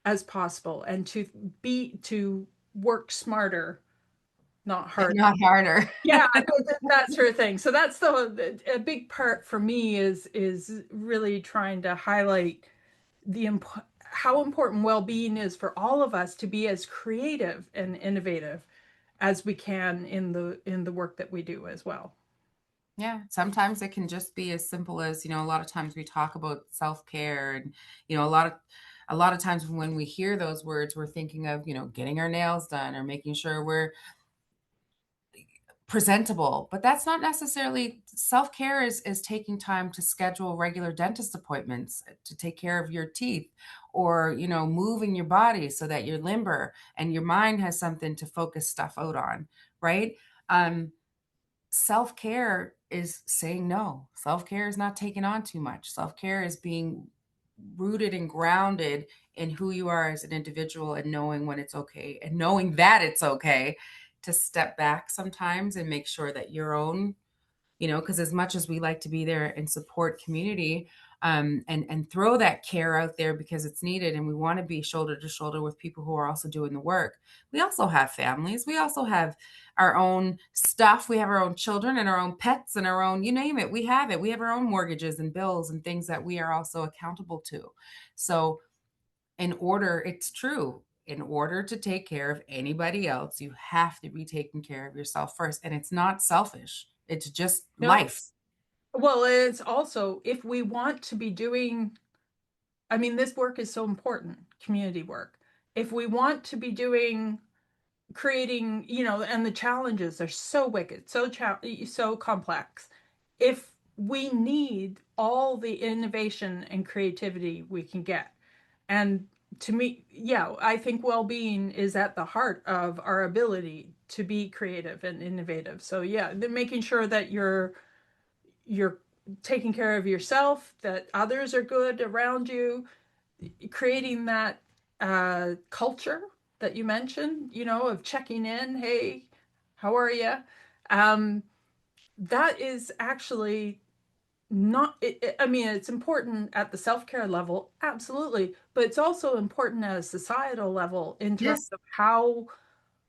as possible and to work smarter, not And harder. not harder. Yeah, that sort of thing. So that's a big part for me is really trying to highlight how important well-being is for all of us to be as creative and innovative as we can in the work that we do as well. Yeah, sometimes it can just be as simple as, a lot of times we talk about self-care and, a lot of times when we hear those words, we're thinking of, getting our nails done or making sure we're presentable, but that's not necessarily self-care is taking time to schedule regular dentist appointments to take care of your teeth or, moving your body so that you're limber and your mind has something to focus stuff out on, right? Um, Self-care is saying no. Self-care is not taking on too much. Self-care is being rooted and grounded in who you are as an individual and knowing when it's okay and knowing that it's okay to step back sometimes and make sure that your own, because as much as we like to be there and support community, and throw that care out there because it's needed, and we want to be shoulder to shoulder with people who are also doing the work. We also have families. We also have our own stuff. We have our own children and our own pets and our own, you name it. We have it. We have our own mortgages and bills and things that we are also accountable to. So, it's true. In order to take care of anybody else, you have to be taking care of yourself first. And it's not selfish, it's just No, life. well, it's also if we want to be doing, I mean, this work is so important, community work. If we want to be doing creating, and the challenges are so wicked, so complex. If we need all the innovation and creativity we can get. And to me, yeah, I think well-being is at the heart of our ability to be creative and innovative. So yeah, making sure that you're taking care of yourself, that others are good around you, creating that culture that you mentioned, of checking in. Hey, how are you? Um, that is actually not, I mean, it's important at the self care level, absolutely, but it's also important at a societal level in terms Yes. of how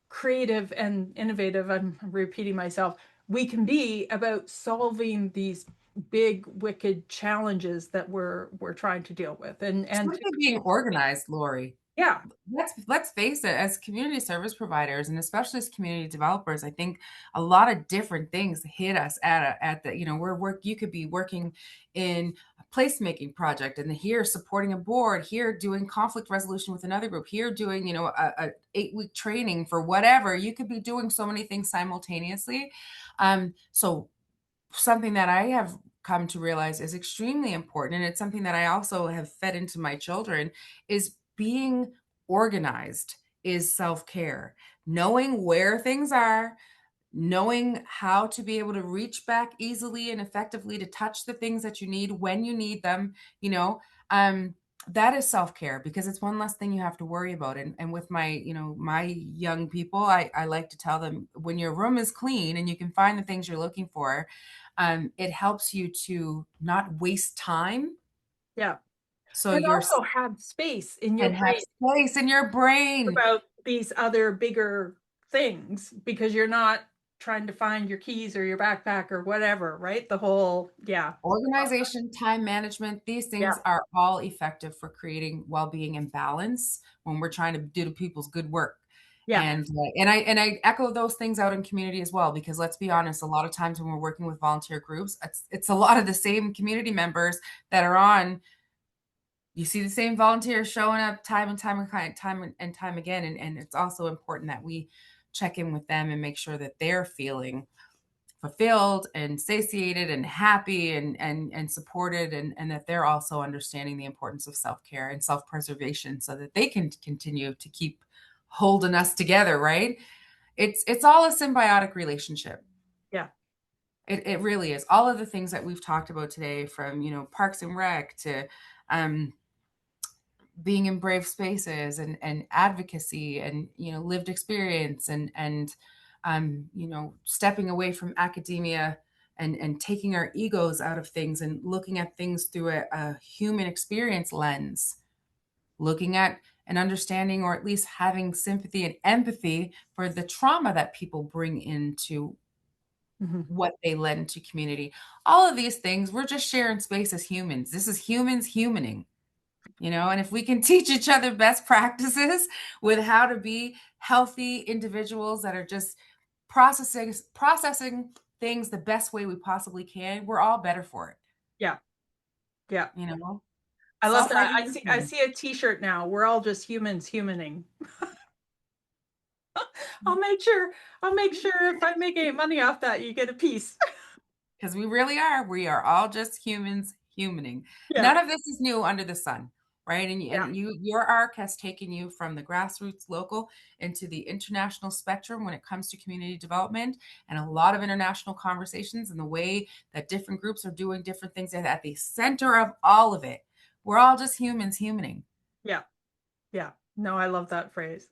creative and innovative, I'm repeating myself, we can be about solving these big, wicked challenges that we're trying to deal with. And to Simply being organized, Lori. Yeah. let's face it, as community service providers and especially as community developers, I think a lot of different things hit us at the, you could be working in a placemaking project and here supporting a board, here doing conflict resolution with another group, here doing, a 8-week training for whatever. You could be doing so many things simultaneously. So something that I have come to realize is extremely important, and it's something that I also have fed into my children, is being organized is self-care. Knowing where things are, knowing how to be able to reach back easily and effectively to touch the things that you need when you need them, you know, um, that is self-care because it's one less thing you have to worry about. And with my, my young people, I like to tell them when your room is clean and you can find the things you're looking for, it helps you to not waste time. Yeah. So And you're also have space in your and have brain space in your brain. about these other bigger things because you're not trying to find your keys or your backpack or whatever, right? The whole, yeah. Organization, time management, these Yeah. things are all effective for creating well-being and balance when we're trying to do the people's good work. Yeah. And I echo those things out in community as well, because let's be honest, a lot of times when we're working with volunteer groups, it's a lot of the same community members that are on. You see the same volunteers showing up time and time again, and it's also important that we check in with them and make sure that they're feeling fulfilled and satiated and happy and supported, and that they're also understanding the importance of self-care and self-preservation so that they can continue to keep holding us together, right? It's all a symbiotic relationship. Yeah. It really is. All of the things that we've talked about today, from Parks and Rec to um being in brave spaces and advocacy and lived experience and stepping away from academia and taking our egos out of things and looking at things through a human experience lens, looking at and understanding, or at least having sympathy and empathy for the trauma that people bring into Mhm. what they lend into community. All of these things, we're just sharing space as humans. This is humans humaning. And if we can teach each other best practices with how to be healthy individuals that are just processing things the best way we possibly can, we're all better for it, Yeah. Yeah. you know? I love that. I Self-regulation. see a t-shirt now. We're all just humans humaning. I'll make sure I'll make sure if I make any money off that, you get a piece. Because we really are. We are all just humans humaning. Yeah. None of this is new under the sun, right? And Yeah. your arc has taken you from the grassroots local into the international spectrum when it comes to community development, and a lot of international conversations and the way that different groups are doing different things at the center of all of it. We're all just humans humaning. Yeah. Yeah. No, I love that phrase.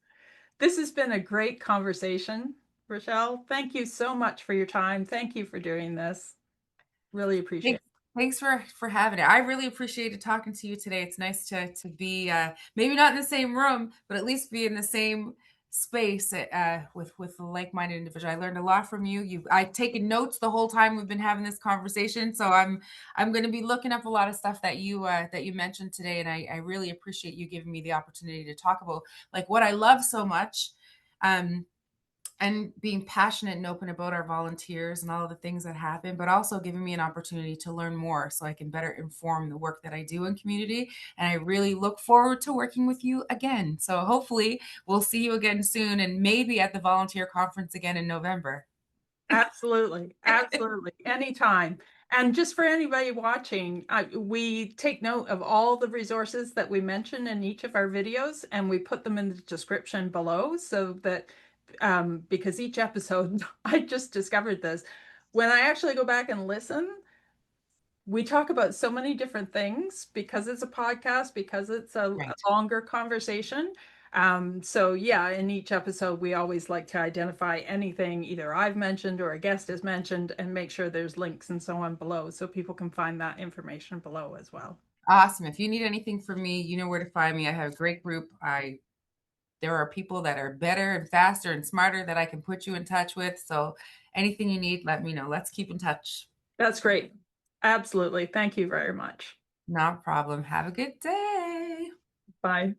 This has been a great conversation, Rochelle. Thank you so much for your time. Thank you for doing this. Really appreciate Thanks, it. thanks for having it. I really appreciated talking to you today. It's nice to be maybe not in the same room, but at least be in the same space with a like-minded individual. I learned a lot from you. I've taken notes the whole time we've been having this conversation, so I'm going to be looking up a lot of stuff that you mentioned today, and I really appreciate you giving me the opportunity to talk about like what I love so much. Um, and being passionate and open about our volunteers and all of the things that happen, but also giving me an opportunity to learn more so I can better inform the work that I do in community. And I really look forward to working with you again. So hopefully we'll see you again soon and maybe at the volunteer conference again in November. Absolutely. Absolutely. Anytime. And just for anybody watching, we take note of all the resources that we mention in each of our videos and we put them in the description below so that because each episode, I just discovered this, when I actually go back and listen, we talk about so many different things because it's a podcast, because it's a Right. longer conversation. So yeah, in each episode, we always like to identify anything either I've mentioned or a guest has mentioned and make sure there's links and so on below so people can find that information below as well. Awesome. If you need anything from me, you know where to find me. I have a great group. There are people that are better and faster and smarter that I can put you in touch with. So anything you need, let me know. Let's keep in touch. That's great. Absolutely. Thank you very much. No problem. Have a good day. Bye.